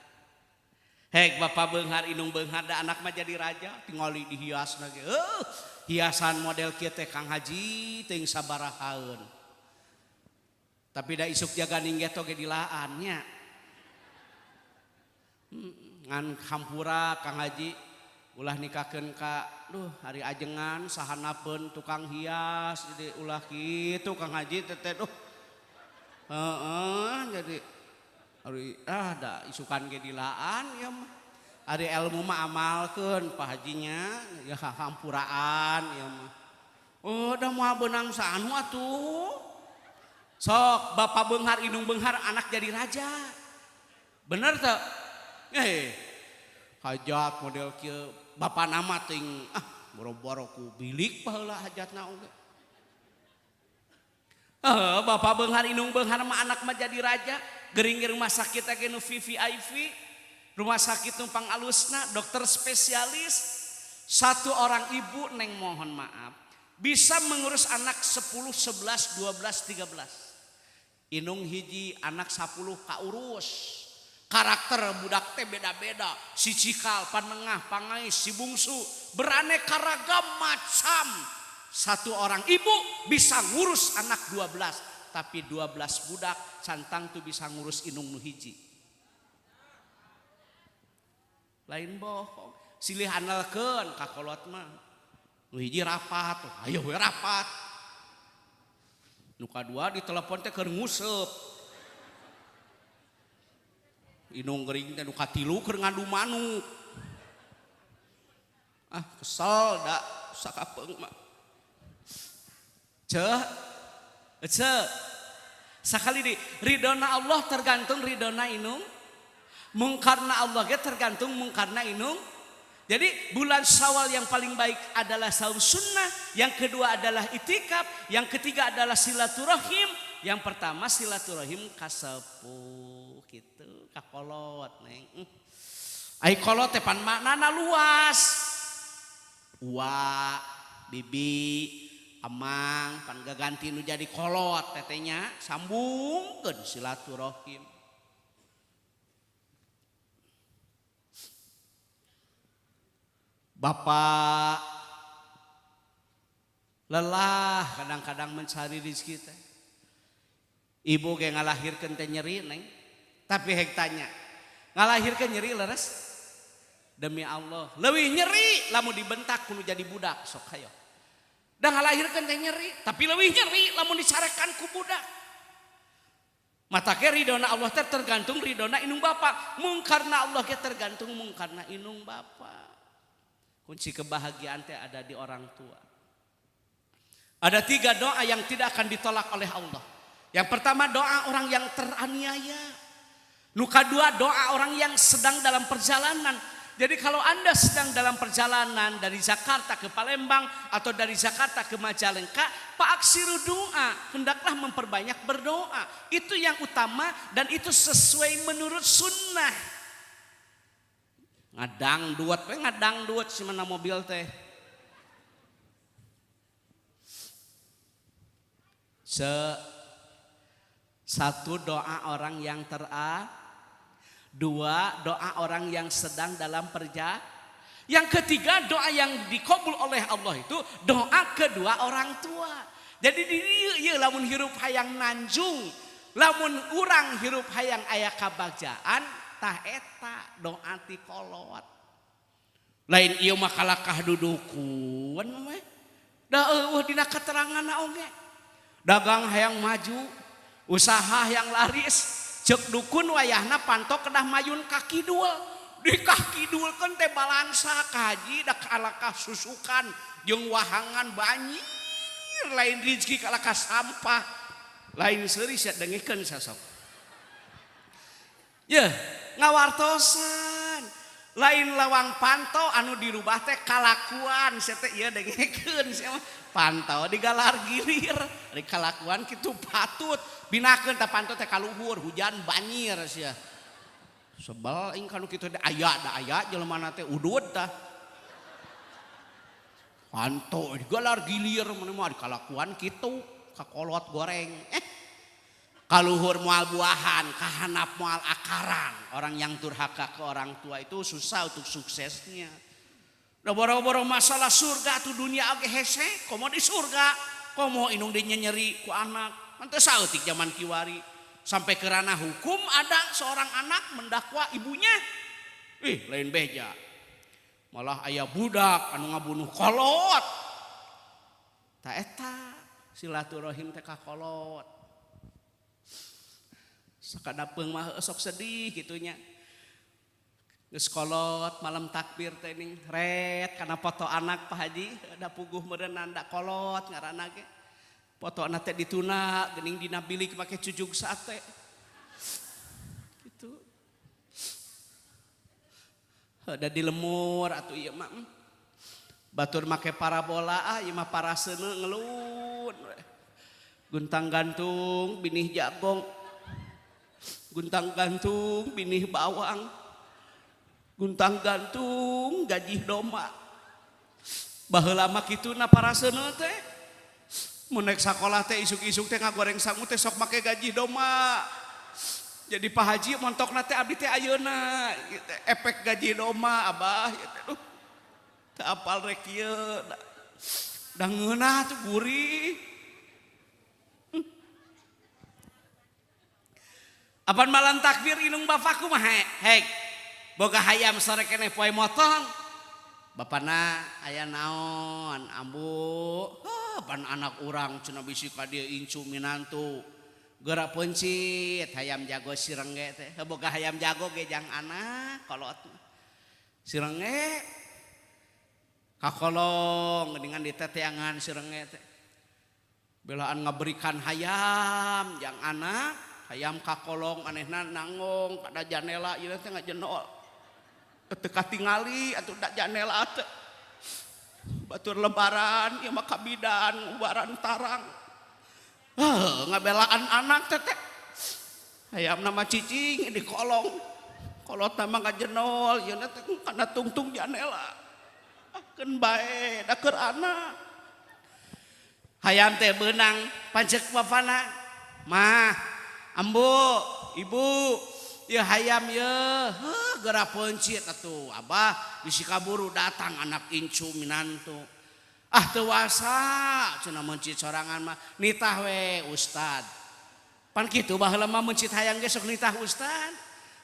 Hek bapa beunghar inung beunghar da anak mah jadi raja tingali dihiasna ge. Hiasan model kieu teh Kang Haji teuing sabarahaeun. Tapi da isuk jaga ningget oge dilaan nya. Ngan hampura Kang Haji ulah nikahkeun ka hari ajengan sahanapeun tukang hias jadi ulah kitu Kang Haji teh jadi hari da isukan ge dilaan ya mah. Ari ilmu mah amalkeun Pak Hajinya ya hampuraan ya mah. Oh da moal beunang saanu atuh. Sok bapa beunghar indung beunghar anak jadi raja. Bener teu? Hajat model kieu bapa nama ting boro-boro ku bilik baheula hajatna oge. Bapa beunghar indung beunghar mah anak mah jadi raja. Gering ge rumah sakit age nu VVIP. Rumah sakit numpang alusna dokter spesialis. Satu orang ibu neng mohon maaf bisa mengurus anak 10, 11, 12, 13. Inung hiji anak 10 kaurus. Karakter budak teh beda-beda. Si cikal, panengah, pangais, si bungsu. Beraneka ragam macam. Satu orang ibu bisa ngurus anak 12. Tapi 12 budak cantang tuh bisa ngurus inung nu hiji. Lain bohong. Silih andalkeun kakolot mah. Nu hiji rapat, ayo we rapat. Nu kadua di telepon teh keur nguseup. Inung gering teh nu katilu keur ngadu manuk. Kesel da sakapeung mah. Sakali di ridona Allah tergantung ridona inung. Mungkarna Allah ge tergantung mungkarna inung. Jadi bulan Syawal yang paling baik adalah saum sunnah, yang kedua adalah itikaf, yang ketiga adalah silaturahim, yang pertama silaturahim kasepuh gitu, kakolot neng. Ai kolot teh pan maknana luas. Ua, bibi, amang pan gaganti nu jadi kolot tetenya sambungkeun silaturahim. Bapak lelah kadang-kadang mencari rezeki teh. Ibu ge ngalahirkeun teh nyeri neng. Tapi hek tanya, ngalahirkeun nyeri leres? Demi Allah, leuwih nyeri lamun dibentak kudu jadi budak sok hayo. Da ngalahirkeun teh nyeri, tapi leuwih nyeri lamun dicarekan ku budak. Mata ke ridona Allah tergantung ridona inung bapa. Mungkarna Allah ke tergantung mungkarna inung bapa. Kunci kebahagiaan teh ada di orang tua. Ada 3 doa yang tidak akan ditolak oleh Allah. Yang pertama doa orang yang teraniaya. Nuka 2 doa orang yang sedang dalam perjalanan. Jadi kalau Anda sedang dalam perjalanan dari Jakarta ke Palembang atau dari Jakarta ke Majalengka, Pak aksiru doa, hendaklah memperbanyak berdoa. Itu yang utama dan itu sesuai menurut sunnah. Ngadang duet si mana mobil teh. Satu doa orang yang 2 doa orang yang sedang dalam perjalanan. Yang ketiga doa yang dikabul oleh Allah itu doa kedua orang tua. Jadi ieu lamun hirup hayang nanjung, lamun urang hirup hayang aya kabagjaan, tah eta doa ti kolot. Lain ieu mah kalakah dudukeun mah. Da eueuh dina keteranganna oge. Dagang hayang maju, usaha yang laris. Cek dukun wayahna pantok kedah mayun kaki dul. Di kaki dul kan teh balansa kaji dak alakah susukan jeung wahangan banjir. Lain rezeki kalakah sampah. Lain seuri sia dengikeun sasok. Ye, ngawartosan. Lain lawang pantau anu dirubah teh kalakuan sia teh ieu dengikeun sia pantau digalar gilir. Ari kalakuan kitu patut. Binakeun teh pantau teh kaluhur hujan banjir sia. Sebel aing kanu kitu teh aya jelema teh udud tah. Pantau digalar gilir mun mah di kalakuan kitu kakolot goreng. Kaluhur moal buahan, kahanap moal akaran. Orang yang durhaka ke orang tua itu susah untuk suksesnya. Da boro-boro masalah surga tuh dunia oge hese, komo di surga, komo inung dinya nyeri ku anak. Mantu saeutik zaman kiwari sampai ke ranah hukum ada seorang anak mendakwa ibunya. Lain beja. Malah aya budak anu ngabunuh kolot. Ta eta silaturahim teh ka kolot. Sakadapeung mah sok sedih gitunya. Geus kolot malam takbir teh ning ret kana foto anak Pak Haji da puguh meureun nanda kolot ngaranna ge. Foto anak teh dituna geuning dina bilik make cujug sate. Gitu. Ada di lemur atuh ieu mah. Batur make parabola ieu mah paraseuna ngelut. Guntang gantung binih jagong. Guntang gantung binih bawang. Guntang gantung gajih domba. Baheula mah kituna paraseuna teh. Mun naik sakola teh isuk-isuk teh ngagoreng sangu teh sok make gaji domba. Jadi Pak Haji montokna teh abdi teh ayeuna efek gaji domba abah ya teh. Teu apal rek ieu. Da ngeunah tuh gurih. Apan malam takbir inung bapaku mah hek. Boga hayam sore keneh poe motong. Bapana aya naon ambu. Pan anak urang cenah bisi ka dieu incu minantu. Geura pencit hayam jago sirengge teh. Boga hayam jago ge jang anak kolot. Sirengge kakolong dengan diteteangan sirengge teh. Belaan ngaberikan hayam jang anak, hayam kakolong manehna nangong kada janela ieu teh ngajenol. Teu katingali atuh da janela teh. Batur lebaran ieu mah kabidan ubaran tarang. Ngabelaan anak teh teh. Hayamna mah cicing di kolong. Kolotna mah ngajenol ieu teh kana tungtung janela. Keun bae da keur anak. Hayam teh beunang pancek bapana. Mah, ambu, ibu, ieu hayam ieu. Geura pencit atuh abah bisi kaburu datang anak incu minantu. Teu wasa cenah mencit sorangan mah nitah we ustad. Pan kitu baheula mah mencit hayang ge sok nitah ustad.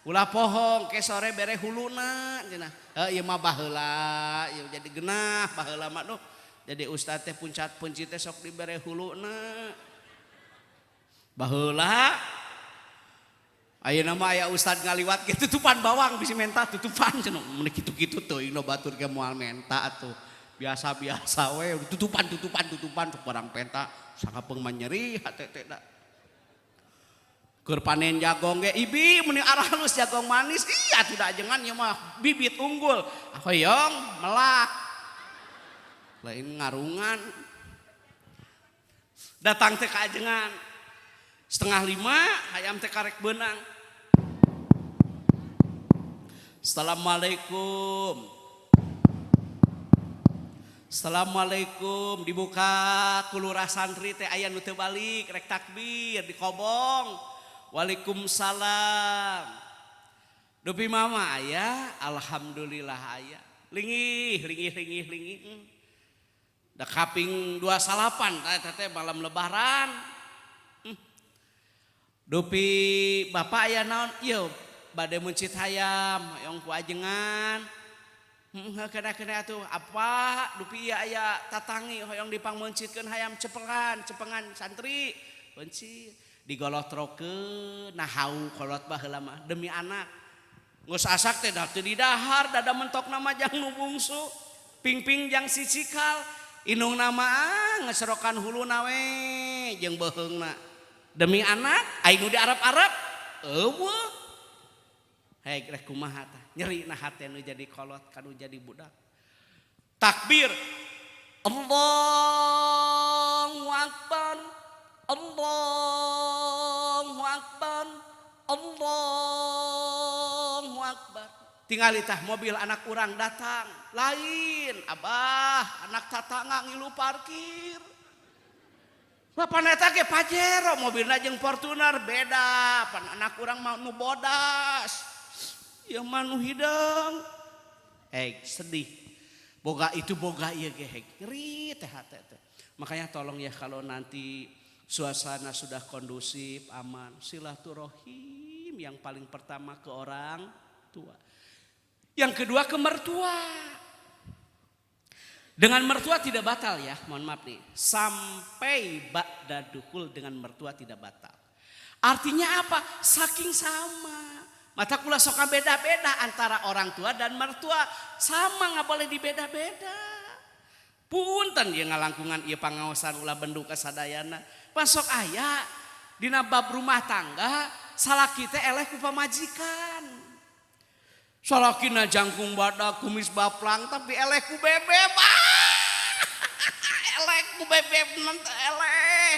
Ulah pohong ke sore bere huluna cenah. Ieu mah baheula, ieu jadi genah baheula mah duh. Jadi ustad teh puncat pencit teh sok dibere huluna. Baheula Ayeuna mah aya ustad ngaliwat ge tutupan bawang bisi menta tutupan cenah mun kitu-kitu teuing no batur ge moal menta atuh. Biasa-biasa we tutupan tuk barang penta sangapeung mah nyeri hate teh da. Keur panen jagong ge ibi mun arah halus jagong manis iya atuh da ajengan ieu mah bibit unggul. Hoyong melak. Lain ngarungan. Datang teh ka ajengan. 4:30 hayam teh karek beunang. Assalamualaikum. Assalamualaikum dibuka ku lurah santri teh aya nu teu balik rek takbir dikobong. Waalaikumsalam. Dupi mama aya, alhamdulillah aya. Lingih. Da kaping 28 teh malam lebaran. Dupi bapak aya naon? Ieu bade muncit hayam hoyong ku ajengan. Kena atuh apa dupi aya tatangi hoyong dipangmuncitkeun hayam cepengan santri muncit digolotrokeun nahau kolot baheula mah demi anak geus asak teh da teu didahar dada mentok nama jang nu bungsu pingping jang sicikal inung nama ngeserokan huluna we jeung beheungna demi anak aing nu di Arab-Arab eueuh. Hei rek kumaha tah nyeri na hate nu jadi kolot kanu jadi budak. Takbir. Allahu akbar. Allahu akbar. Allahu akbar. Tingali tah mobil anak urang datang. Lain abah anak tatangga ngilu parkir. Bapak neta ge Pajero mobilna jeung Fortuner beda. Pan anak urang mah nu bodas. Ya manu hidang. Sedih. Boga itu boga ieu ge ngeri teh hate teh. Makanya tolong ya kalau nanti suasana sudah kondusif, aman, silaturahim yang paling pertama ke orang tua. Yang kedua ke mertua. Dengan mertua tidak batal ya, mohon maaf nih. Sampai ba'da dukul dengan mertua tidak batal. Artinya apa? Saking sama. Mata kula sok beda-beda antara orang tua dan mertua. Sama nggak boleh dibeda-beda. Punten dia ngalangkungan ieu pangaosan ulah bendu kasadayana. Pasok aya dina bab rumah tangga salaki teh eleh ku pamajikan. Salakina jangkung badak kumis baplang tapi eleh ku bebeb. Eleh ku bebeb nanti eleh.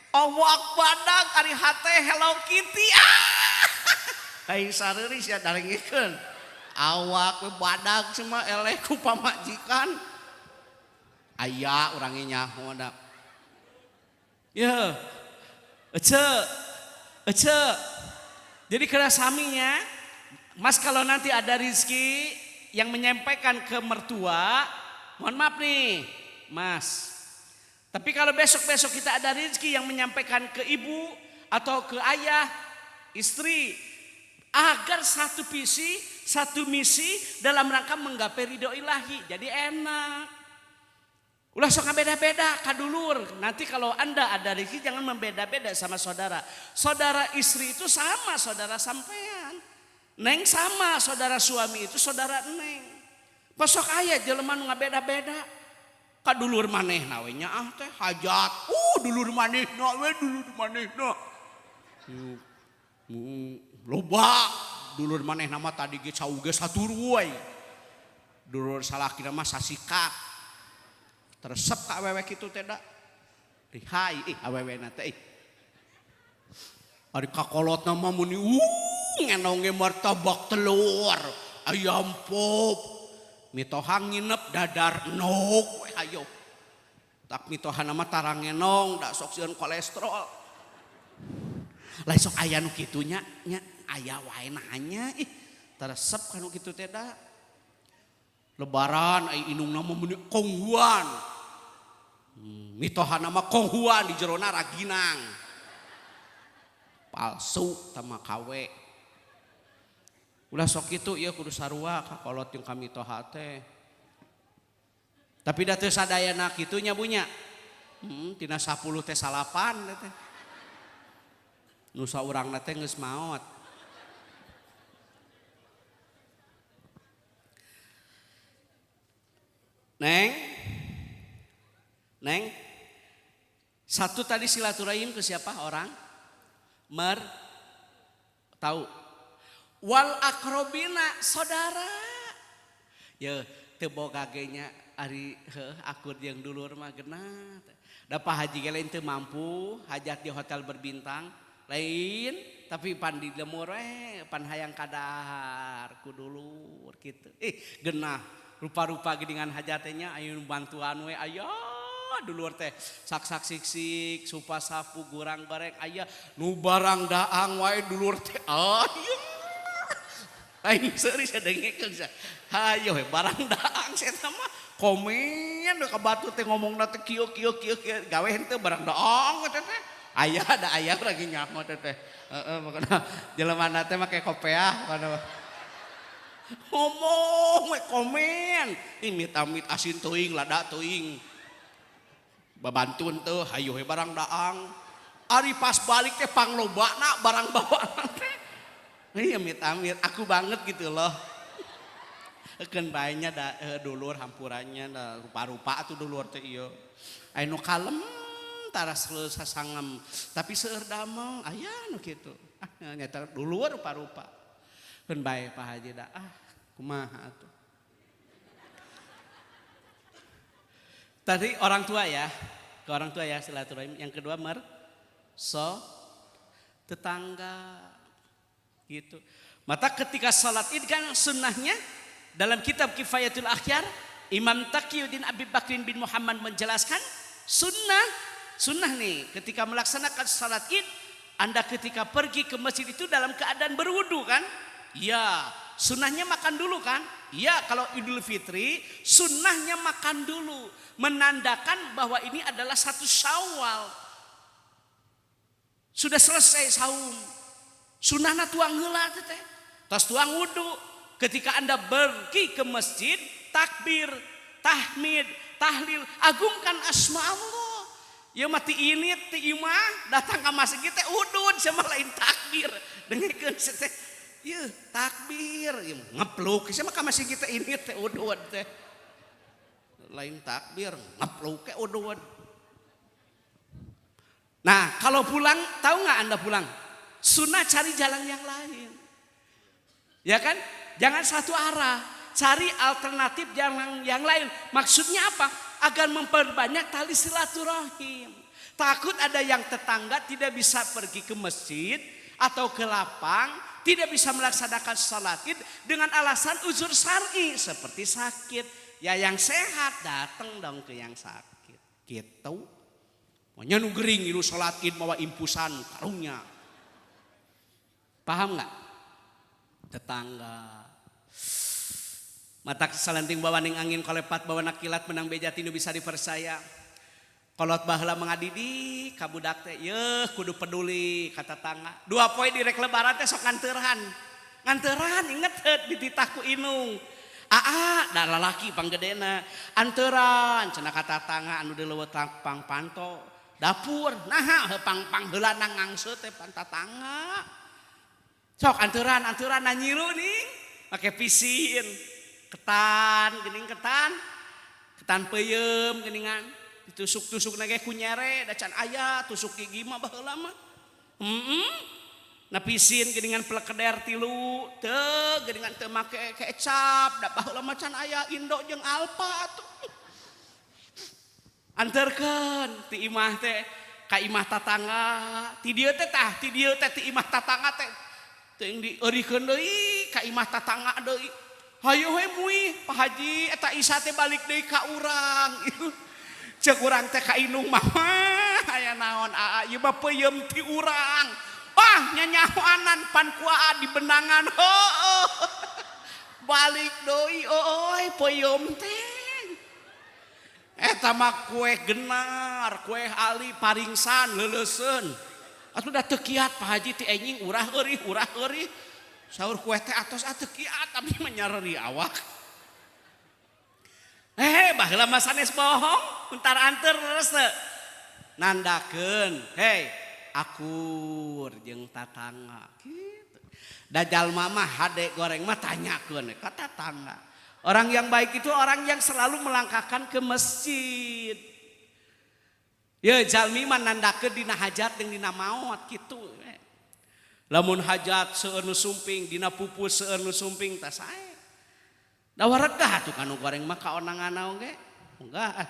Awak badak ari hate Hello Kitty. Kain sareuris ya darengikeun. Awak badak semua eleh ku pamajikan. Aya urang nyaho da. Ya. Ece. Jadi kena saminya, Mas kalau nanti ada rezeki yang menyampaikan ke mertua, mohon maaf nih, Mas. Tapi kalau besok-besok kita ada rezeki yang menyampaikan ke ibu atau ke ayah, istri, agar satu visi, satu misi dalam rangka menggapai ridho ilahi. Jadi enak. Ulah sok beda-beda kadulur. Nanti kalau Anda ada rezeki jangan membeda-beda sama saudara. Saudara istri itu sama saudara sampean. Neng sama saudara suami itu saudara neng. Pasok aya jelema nu ngabeda-beda. Kadulur manehna we nya teh hajat. Dulur manehna we dulur manehna. Loba dulur maneh nama tadi ge sauge saturu we. Dulur salakina mah sasika. Teresep ka awewe kitu teh da. Hai awewena teh. Ari kakolotna mah muni ngenonge martabak telur, ayam pop. Mitoha nginep dadar nok we hayo. Tak mitoha nama tarang ngenong da sok sieun kolesterol. Lain sok aya nu kitu nya aya wae nanya teresep kanu kitu teh da. Lebaran ai inungna mah muni konghuan. Mitoha nama konghuan di jerona raginang. Palsu tama kawe. Ulah sok kitu ieu kudu sarua kakolot jeung kami toha teh. Tapi da teu sadayana kitu nya bunya. Tina 10 teh salapan teh. Nu saurangna teh geus maot. Neng, Neng, satu tadi silaturahim ke siapa orang? Tahu. Wal akrobina saudara. Ya, teu boga genya ari akur yang dulur mah genah. Da Pak Haji lain teu mampu hajat di hotel berbintang, lain tapi pan di lemur pan hayang kadahar ku dulur kitu. Genah rupa-rupa geuningan hajatnya aya bantuan we aya dulur teh sak siksik supa sapu gurang bareng aya nu barang daang wae dulur teh aya lain seuri sadengekeun sa hayo barang daang eta mah komen ka batu teh ngomongna teh kieu gawe henteu barang daang teh aya da aya lagi nyaho teh heeh makana jelema teh make kopiah kana ngomong we komen amit-amit asin teuing lada teuing babantun teh hayo we barang daang ari pas balik teh panglobana barang bawaan teh amit-amit aku banget gitu loh keun baenya da dulur hampurannya da rupa-rupa atuh dulur teh ieu aya nu kalem taras sasangem tapi seueur damel aya nu kitu nyata dulur rupa-rupa keun bae Pak Haji da kumaha atuh tadi orang tua ya ke orang tua ya silaturahim yang kedua tetangga gitu. Maka ketika salat Id kan sunnahnya dalam kitab Kifayatul Akhyar Imam Taqiyuddin Abi Bakrin bin Muhammad menjelaskan sunnah nih ketika melaksanakan salat Id Anda ketika pergi ke masjid itu dalam keadaan berwudu kan? Ya, sunnahnya makan dulu kan? Ya, kalau Idul Fitri sunnahnya makan dulu menandakan bahwa ini adalah satu Syawal. Sudah selesai saum. Sunnahna tuang heula teh. Tas tuang wudu. Ketika Anda pergi ke masjid, takbir, tahmid, tahlil, agungkan asma Allah. Ya mati ini ti imah datang ke masjid teh udud sama lain takbir. Dengikeun teh. Ya takbir, ya, ngepluk sama ka masjid kita ini teh udud teh. Lain takbir, ngepluk ke udud. Nah, kalau pulang tahu nggak Anda pulang? Sunnah cari jalan yang lain. Ya kan? Jangan satu arah, cari alternatif jalan yang lain. Maksudnya apa? Agar memperbanyak tali silaturahim. Takut ada yang tetangga tidak bisa pergi ke masjid atau ke lapang, tidak bisa melaksanakan salat Id dengan alasan uzur syar'i seperti sakit. Ya yang sehat datang dong ke yang sakit. Gitu. Pokoknya nu gering ilu salat Id mawa impusan karunya. Paham nggak? Tetangga. Mata salanting bawaning angin kolepat bawa nakilat menang beja tinu bisa dipercaya. Kolot baheula mengadidi kabudak teh yeuh kudu peduli kata tangga. 2 poe di rek lebaran teh sok nganteurhan. Nganteurhan inget heut dititahku inung. Da lalaki panggedena anteuran cenah kata tangga anu dileuweut pang panto dapur naha pang heula nang ngangseut teh pantatangga. Sok anteuran nanyiru nih make pisin. Ketan peuyeum geuningan ditusuk-tusuk nage ku nyere da can aya tusuk gigi mah baheula mah na pisin geuningan pelekeder 3 teu geuningan teu make kecap da baheula mah can aya Indo jeung Alfa atuh anterkeun ti imah teh ka imah tatangga ti dieu teh ti imah tatangga teh teu dieurikeun deui ka imah tatangga deui. Hayo we mui Pak Haji eta Isa teh balik deui ka urang. Ceuk urang teh ka inung mah aya naon aa ieu mah peuyeum ti urang. Wah nyanyahoanan pan ku aa di benangan. Heuh. Balik deui euy peuyeum teh. Eta mah kue genar, kue ali paringsan leuleuseun. Atuh da teu kiat Pak Haji ti enjing urah eueuh. Saur kue teh atos atuh kiat tapi menyareri awak. Baheula mah sanes bohong, entar anter leres teu. Nandakeun, akur jeung tatangga kitu. Da jalma mah hade goreng mah tanyakeun ka tatangga. Orang yang baik itu orang yang selalu melangkahkan ke masjid. Ya jalmi mah nandakeun dina hajat jeung dina maot kitu. Lamun hajat seueur nu sumping, dina pupus seueur nu sumping tah sae. Da waregah tuh kanu goreng mah kaonangan oge. Enggak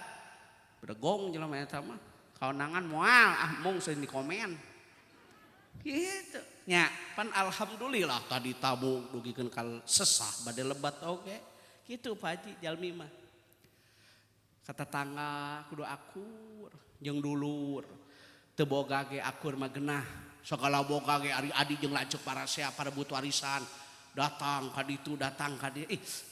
bregong jelema eta mah. Kaonangan moal mung seueur di komen. Gitu. Nya pan alhamdulillah tadi tamu dugikeun kal sesah bade lebat oge. Kitu Pak Haji jalmi mah. Kata tangga kudu akur jeung dulur. Teu boga ge akur mah geunah. Segala boga ge ari-adi jeung lanceuk parasea parebut warisan. Datang ka ditu datang ka dieu.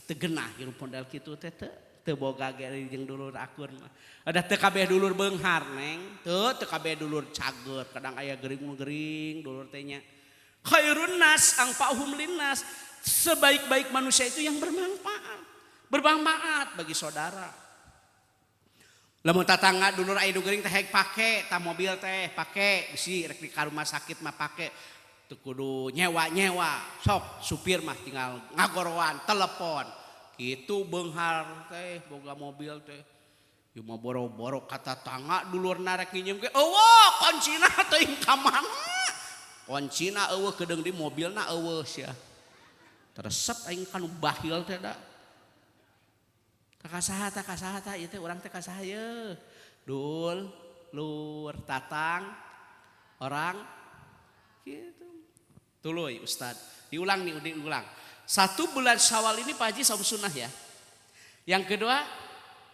Teu geunah hirup model kitu teh teu boga ge ari jeung dulur akur mah. Ada teu kabeh dulur beunghar neng. Teu kabeh dulur cager. Kadang aya gering-gering dulur teh nya. Khairun nas anfa'uhum linnas. Sebaik-baik manusia itu yang bermanfaat bagi saudara. Lamun tatangga dulur aya nu geuring teh pake, tah mobil teh pake, bisi rek di ka rumah sakit mah pake. Teu kudu nyewa-nyewa. Sok supir mah tinggal ngagorowan, telepon. Kitu beunghar teh boga mobil teh. Ieu mah boro-boro kata tangga dulurna rek nginjem ge, "Eueuh, kuncina teuing ka mana?" Kuncina eueuh kedeung di mobilna eueuh sia. Teresep aing kanu bahil teh da. Kakasaha tah ieu teh urang teh kasaha ye. Dul, lur, tatang, orang gitu. Tuluy Ustad. Diulang. 1 bulan Syawal ini Pak Haji saum sunnah ya. Yang kedua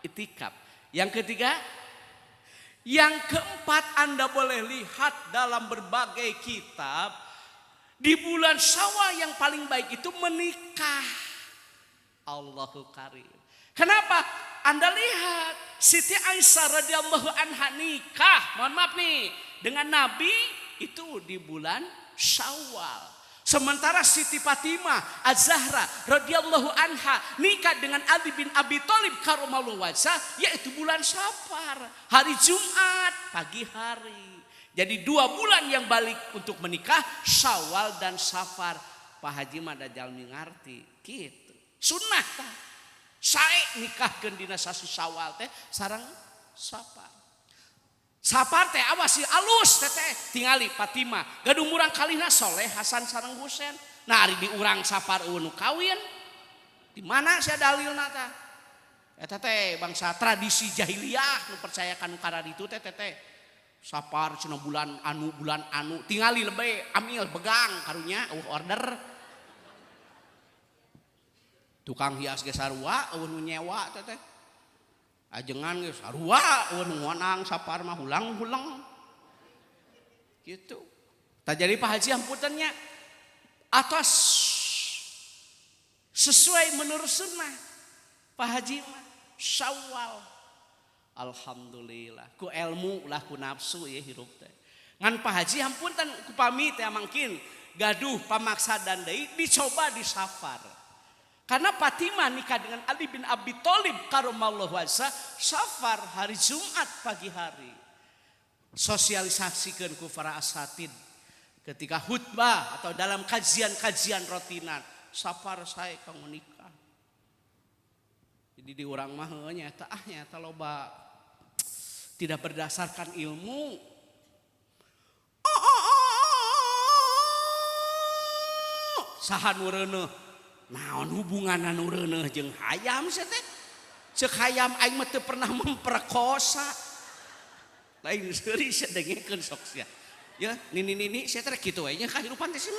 itikaf. Yang ketiga, yang keempat Anda boleh lihat dalam berbagai kitab. Di bulan Syawal yang paling baik itu menikah. Allahu karim. Kenapa? Anda lihat Siti Aisyah radhiyallahu anha nikah, mohon maaf nih, dengan Nabi itu di bulan Syawal. Sementara Siti Fatimah Az-Zahra radhiyallahu anha nikah dengan Ali bin Abi Thalib karramallahu wajhah yaitu bulan Safar, hari Jumat pagi hari. Jadi 2 bulan yang balik untuk menikah, Syawal dan Safar. Pak Haji mah da jalmi ngarti gitu. Sunnah tah. Sae nikahkeun dina sasi Syawal teh sareng Safar. Safar teh awas si alus teh tingali Fatimah. Gaduh murang kalihna Soleh Hasan sareng Husein. Nah ari di urang Safar eueuh nu kawin. Di mana sia dalilna tah? Eta teh bangsa tradisi jahiliyah nu percaya kanu kana ditu teh Safar cenah bulan anu tingali lebih amil begang karunya order tukang hias ge sarua eueuh nu nyewa teh ajengan ge sarua eueuh nu ngonang Safar mah hulang-hulang gitu. Tah jadi Pak Haji ampuntennya atas sesuai menurut sunnah Pak Haji mah Syawal. Alhamdulillah ku ilmu ulah ku nafsu ya hirup teh. Ngan Pak Haji hampunten ku pami teh mangkin gaduh pamaksa dan deui dicoba di Safar. Karena Fatimah nikah dengan Ali bin Abi Thalib karramallahu wajhah Safar hari Jumat pagi hari. Sosialisasikeun ku para asatid ketika khutbah atau dalam kajian-kajian rutinan Safar sae kanggo nikah. Jadi di urang mah heuh nya loba tidak berdasarkan ilmu. Saha nu reuneuh? Naon hubunganna nu reuneuh jeung hayam sia teh? Ceuk hayam aing mah teu pernah memperkosa. Lain seuri sia dengekeun sok sia. Ya, nini sia teh kitu we nya kahirupan teh sia.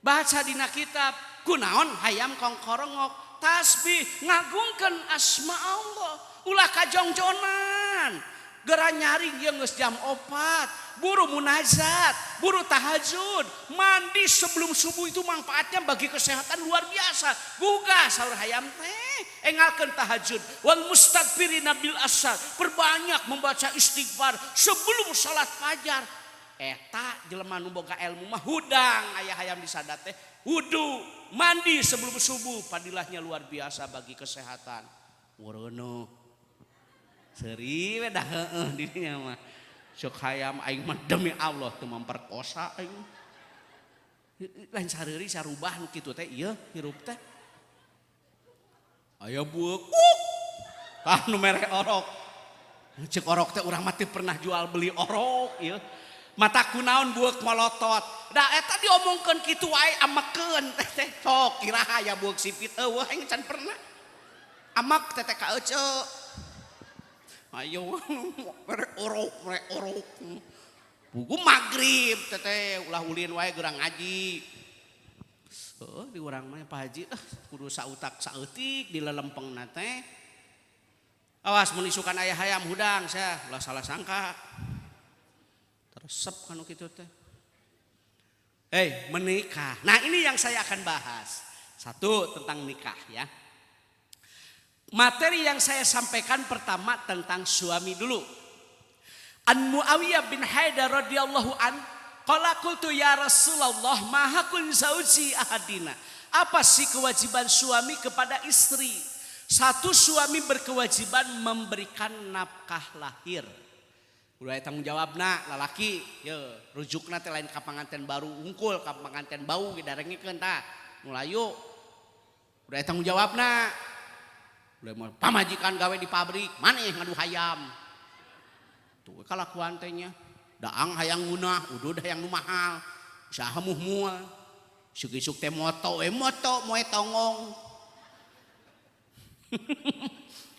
Baca dina kitab kunaon hayam kongkorongok tasbih ngagungkeun asma Allah. Ulah kajongjonan geura nyaring yang geus jam 4 buru munajat buru tahajud mandi sebelum subuh itu manfaatnya bagi kesehatan luar biasa. Gugah saur hayam teh engalkeun tahajud wal mustaghfirina bil asar, perbanyak membaca istighfar sebelum salat fajar. Eta jelema nu boga ilmu mah hudang aya hayam disadat teh wudu mandi sebelum subuh padilahnya luar biasa bagi kesehatan. Worono seuri we dah heueuh dirinya mah sok hayam aing mah demi Allah teu memperkosa aing. Lain sareuri sarubah nu kitu teh ieu hirup teh. Aya buek. Nu mere orok. Cek orok teh urang mah teu pernah jual beli orok ieu. Mata kunaon buek molotot. Da eta diomongkeun kitu wae amekeun teh sok kiraha aya buek sipit eueuh aing can pernah. Amak teh ka ece. Ayo mere orok. Buku magrib teh ulah ulin wae geurang ngaji. Di urang mah Pak Haji kudu sautak saeutik di lelempengna teh. Awas mun isukan aya hayam hudang sia ulah salah sangka. Teresep kanu kitu teh. Menikah. Nah, ini yang saya akan bahas. Satu tentang nikah ya. Materi yang saya sampaikan pertama tentang suami dulu. An Muawiyah bin Haidar radhiyallahu an qala qultu ya Rasulullah ma haqqul zauji ahadina. Apa sih kewajiban suami kepada istri? Satu, suami berkewajiban memberikan nafkah lahir. Udah tanggung jawabna lalaki, ye rujukna teh lain ka panganten baru unggul, ka panganten bau didarengikeun tah. Nu layu. Udah tanggung jawabna. Udah mah pamajikan gawe di pabrik, maneh ngadu hayam. Tuh kalakuan teh nya. Daang hayang ngunah, udud hayang nu mahal. Usaha muhmul. Sug-sug teh moto moe tongong.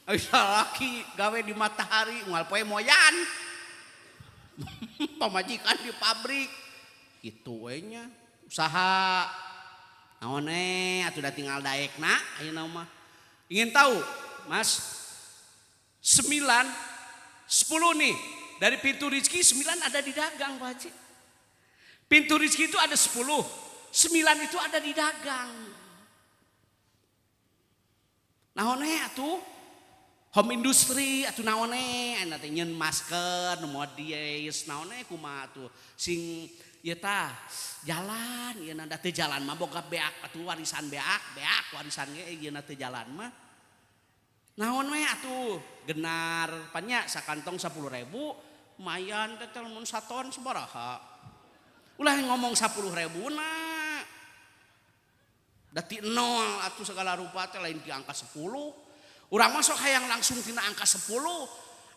Laki gawe di matahari moal poe moyan. Pamajikan di pabrik gitu we nya usaha naon atuh da tinggal daekna ayeuna mah. Ingin tahu Mas 9 10 nih dari pintu rezeki 9 ada di dagang Pak Haji. Pintu rezeki itu ada 10, 9 itu ada di dagang. Naon atuh home industry atuh naon anu teh nyeun masker nu modies naon kumaha atuh sing ieu tah jalan ieu na teh jalan mah boga beak atuh warisan beak warisan ge ieu na teh jalan mah naon we atuh genar panya sakantong 10.000 lumayan teh mun saton sabaraha ulah ngomong 10.000 na dati 0 atuh segala rupa teh lain di angka 10. Urang masuk hayang langsung tina angka 10.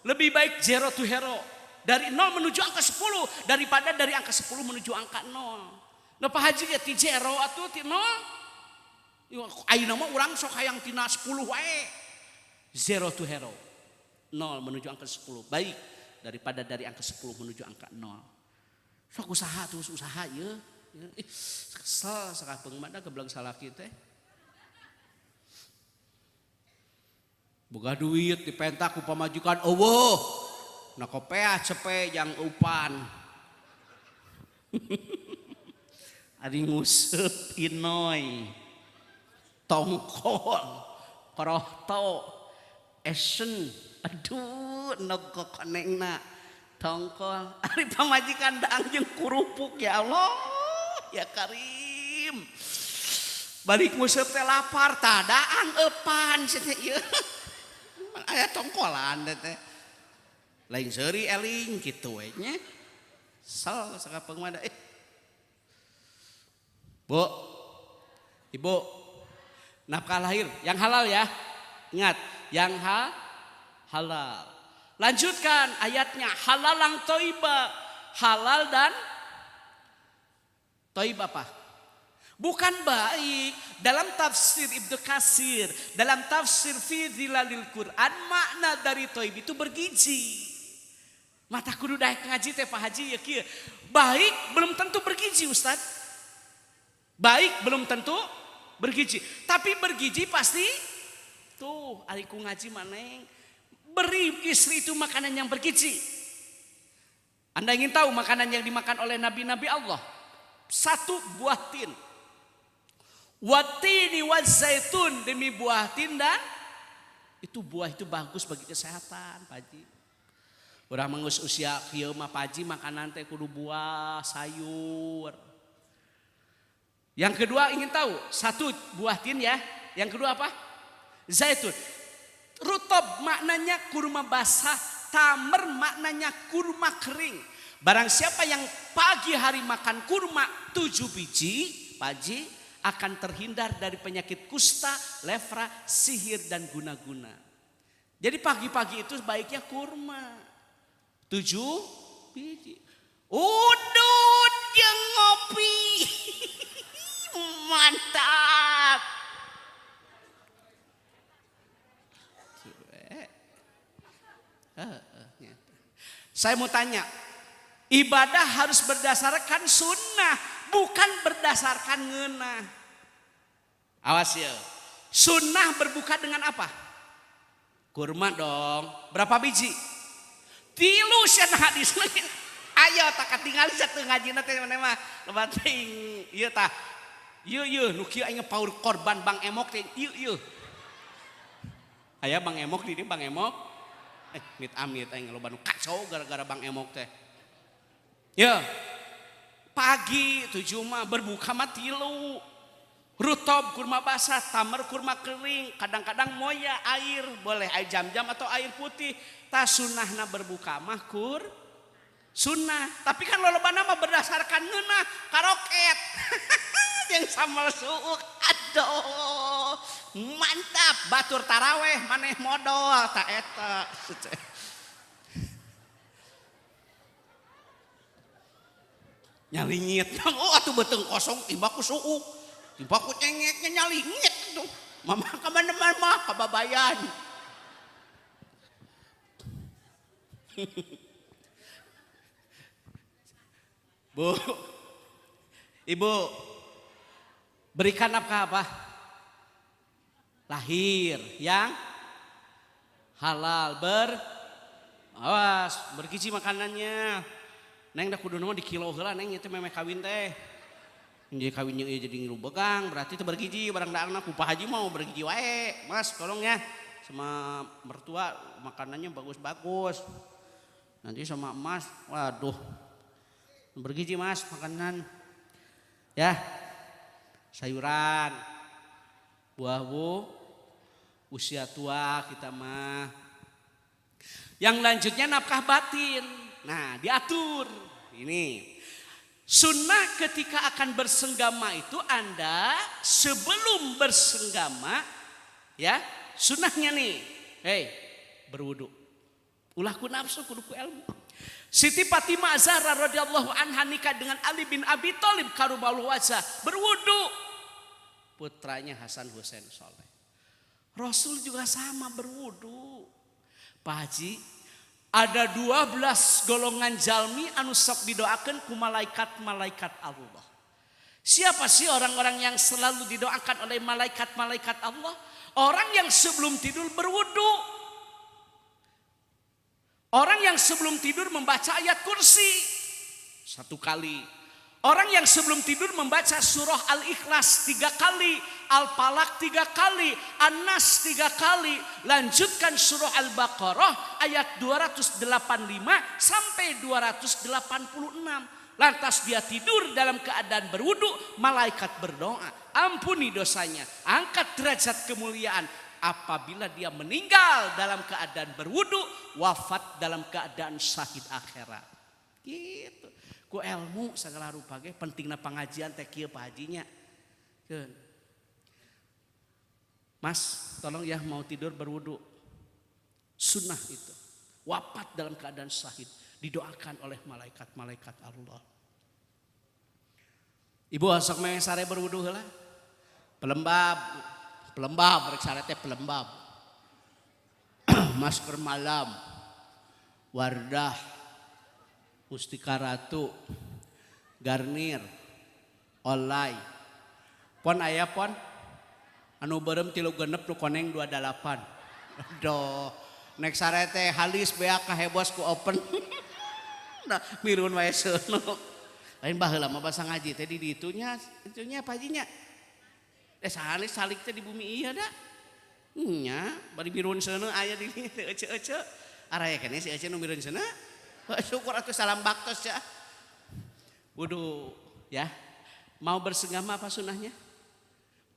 Lebih baik zero to hero. Dari 0 menuju angka 10 daripada dari angka 10 menuju angka 0. Nah Pak Haji ya ti zero atuh ti 0. Ayeuna mah urang sok hayang tina 10 wae. Zero to hero. 0 menuju angka 10. Baik daripada dari angka 10 menuju angka 0. Sok usaha terus usaha ieu. Kesel sakapeung mah da geblang salaki teh. Boga duit dipentak ku pamajikan eueuh. Na kopeah cepe jang upan. Ari nguseup inoy. Tongkol, korohto, esen. Aduh, nego konengna. Tongkol. Ari pamajikan daang jeung kurupuk ya Allah. Ya Karim. Balik nguseup teh lapar tah daang eupan cenah ieu. Aya tongkolan teh. Lain seuri eling kitu we nya. Sal sakapeung mah da Bu. Ibu. Nafkah lahir yang halal ya. Ingat, yang halal. Lanjutkan ayatnya halalang thayyibah. Halal dan thayyib apa? Bukan baik. Dalam tafsir Ibnu Katsir, dalam tafsir fi Dhilalil Quran, makna dari thayyib itu bergizi. Mata kudu daek ngaji teh Pak Haji ya kieu. Baik belum tentu bergizi Ustaz. Baik belum tentu bergizi, tapi bergizi pasti tuh ari ku ngaji maneh beri istri itu makanan yang bergizi. Anda ingin tahu makanan yang dimakan oleh nabi-nabi Allah? 1 buah tin. Watini wazaitun, demi buah tin dan itu buah itu bagus bagi kesehatan, Pak Haji. Urang mengus usia kieu mah Pak Haji makanan teh kudu buah, sayur. Yang kedua ingin tahu, 1 buah tin ya. Yang kedua apa? Zaitun. Rutob maknanya kurma basah, tamer maknanya kurma kering. Barang siapa yang pagi hari makan kurma 7 biji, Pak Haji, akan terhindar dari penyakit kusta, lepra, sihir dan guna-guna. Jadi pagi-pagi itu baiknya kurma 7 biji. Udut yang ngopi. Mantap. Saya mau tanya, ibadah harus berdasarkan sunnah, bukan berdasarkan ngeunah. Awas ya, sunnah berbuka dengan apa? Kurma dong. Berapa biji? 3 cenah hadis. Ayo tak katingali satu ngaji nanti mana mah lebat ting. Ieu tah. Ieu nu kieu aing paur korban Bang Emok teh. Ieu. Aya Bang Emok di dieu Bang Emok. Amit aing loba nu kacau gara-gara Bang Emok teh. Ya. Pagi 7 mah berbuka mah 3. Rutob kurma basah, tamar kurma kering, kadang-kadang moya air, boleh air jam-jam atau air putih. Ta sunnahna berbuka mah sunnah. Tapi kan lolobana mah berdasarkan ngeunah karoket. Yang sambal suuk. Aduh. Mantap, batur taraweh maneh modal ta eta. Nyalingit. Oh atuh beuteung kosong tiba ku suuk. Tiba ku cengeknya nyalingit tuh. Mama ka mana-mana mah kababayan. Bu, Ibu, berikan nafkah apa? Lahir yang halal, awas, bergizi makanannya. Neng dah kudu nama di kilo heula neng itu memeh kawin teh. Jadi kawinnya jadi ngilu begang, berarti itu bergizi barang daangna ku Pak Haji mau bergizi wae. Mas tolong ya sama mertua makanannya bagus-bagus. Nanti sama emas, waduh. Bergizi Mas makanan. Ya. Sayuran. Buah-buah. Usia tua kita mah. Yang lanjutnya nafkah batin. Nah, diatur. Ini sunnah ketika akan bersenggama itu Anda sebelum bersenggama ya sunnahnya nih, berwudu. Ulah ku nafsu kudu ku ilmu. Siti Fatimah Zahra radhiyallahu anha nikah dengan Ali bin Abi Thalib karubal wajah berwudu. Putranya Hasan Husain Soleh. Rasul juga sama berwudu. Pak Haji, ada 12 golongan jalmi anu sok didoakan ku malaikat-malaikat Allah. Siapa sih orang-orang yang selalu didoakan oleh malaikat-malaikat Allah? Orang yang sebelum tidur berwudu. Orang yang sebelum tidur membaca ayat kursi 1 kali. Orang yang sebelum tidur membaca surah Al-Ikhlas 3 kali, Al-Falaq 3 kali, An-Nas 3 kali. Lanjutkan surah Al-Baqarah ayat 285 sampai 286. Lantas dia tidur dalam keadaan berwudu, malaikat berdoa, ampuni dosanya, angkat derajat kemuliaan. Apabila dia meninggal dalam keadaan berwudu, wafat dalam keadaan syahid akhirat. Gitu. Ku ilmu segala rupa ge pentingna pengajian teh kieu Pak Hajinya. Mas, tolong ya mau tidur berwudu. Sunnah itu. Wafat dalam keadaan syahid didoakan oleh malaikat-malaikat Allah. Ibu sok meh sare berwudu heula. Pelembab rek sare teh pelembab. Masker malam. Wardah, Mustika Ratu, Garnir, Olay. Pon aya pon. Anu beureum 3 genep nu koneng 28. Aduh, nek sare teh halis beak ka hebos ku open. Nah, mirun wae seuneu. Lain baheula mah basa ngaji teh di ditunya Pak Hajinya. Sahalis salik teh di bumi ieu da. Nya, bari mirun seuneu aya di dieu teh ece-ece. Araya keneh si ece nu mirun seuneu. Syukur atuh salam baktos ya. Wudu ya. Mau bersenggama apa sunnahnya?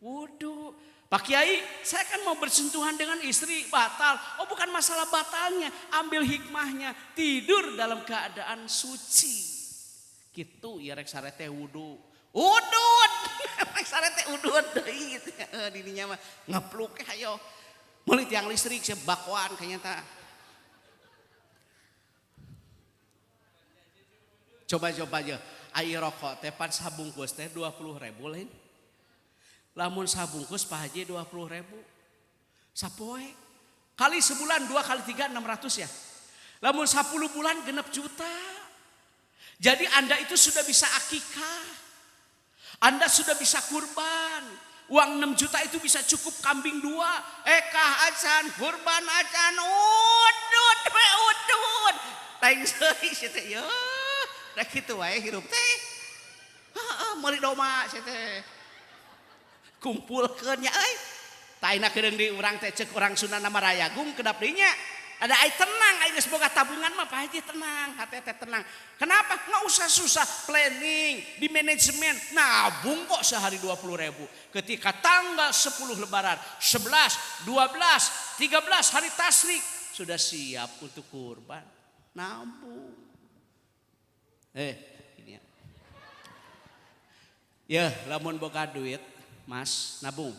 Wudu. Pak Kiai, saya kan mau bersentuhan dengan istri batal. Oh bukan masalah batalnya, ambil hikmahnya. Tidur dalam keadaan suci. Gitu ya rek sare teh wudu. Udud. Sare teh udud deui gitu. Di dinya mah ngepluk hayo. Meuli tiang listrik sebakwan kayaknya tah. Coba aja. Ai rokok teh pan sabungkus teh 20.000 lain. Lamun sabungkus Pak Haji 20.000. Sapoe. Kali sebulan 2 kali 3 600 ya. Lamun 10 bulan genep juta. Jadi Anda itu sudah bisa akikah. Anda sudah bisa kurban. Uang 6 juta itu bisa cukup kambing 2. Ekah acan, kurban acan, udud. Lain seui sia teh ya. Da kitu wae hirup teh. Heeh, meuli doma sia teh. Kumpulkeun nya euy. Taina kedeung di urang teh ceuk urang Sunda nama Rayagung kedap deui nya. Ada ai tenang, ai geus boga tabungan mah Pak Haji tenang, hati teh tenang. Kenapa? Nggak usah susah planning, di manajemen. Nabung kok sehari 20.000. Ketika tanggal 10 lebaran, 11, 12, 13 hari tasrik sudah siap untuk kurban. Nabung. Ini ya. Lamun boga duit, Mas, nabung.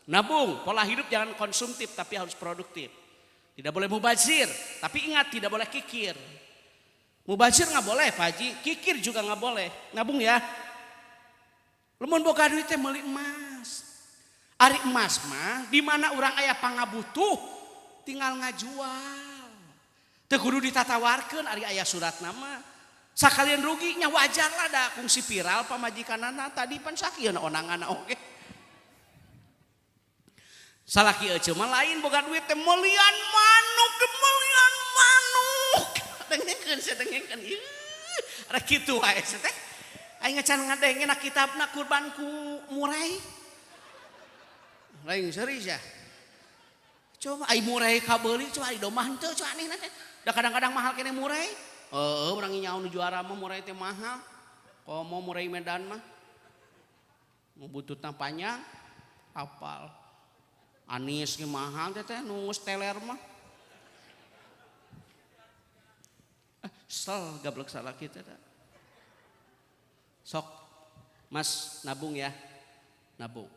Nabung, pola hidup jangan konsumtif tapi harus produktif. Tidak boleh mubazir, tapi ingat tidak boleh kikir. Mubazir nggak boleh Pak Haji, kikir juga nggak boleh. Nabung ya. Lamun boga duit teh meuli emas. Ari emas mah di mana urang aya pangabutuh tinggal ngajual. Teu kudu ditatawarkeun ari aya surat nama. Sakalian ruginya wajar lah da kungsi viral pamajikanana tadi pan sakieun onanganna oge. Salaki ece mah lain boga duit teh meulian manuk. Dengekeun ieu. Ada kitu wae teh. Aing can ngadengeun kitabna kurbanku murai. Lain serius ya. Coba ai murai kabeuli coba ai domah henteu coba aneh teh. Da kadang-kadang mahal kene murai. Urang nyaho nu juara mah murai teh mahal. Komo murai Medan mah. Nu bututna panjang hafal. Anis ge mahal teh nu geus teler mah. Sel gablek salah kita teh. Sok Mas nabung ya. Nabung.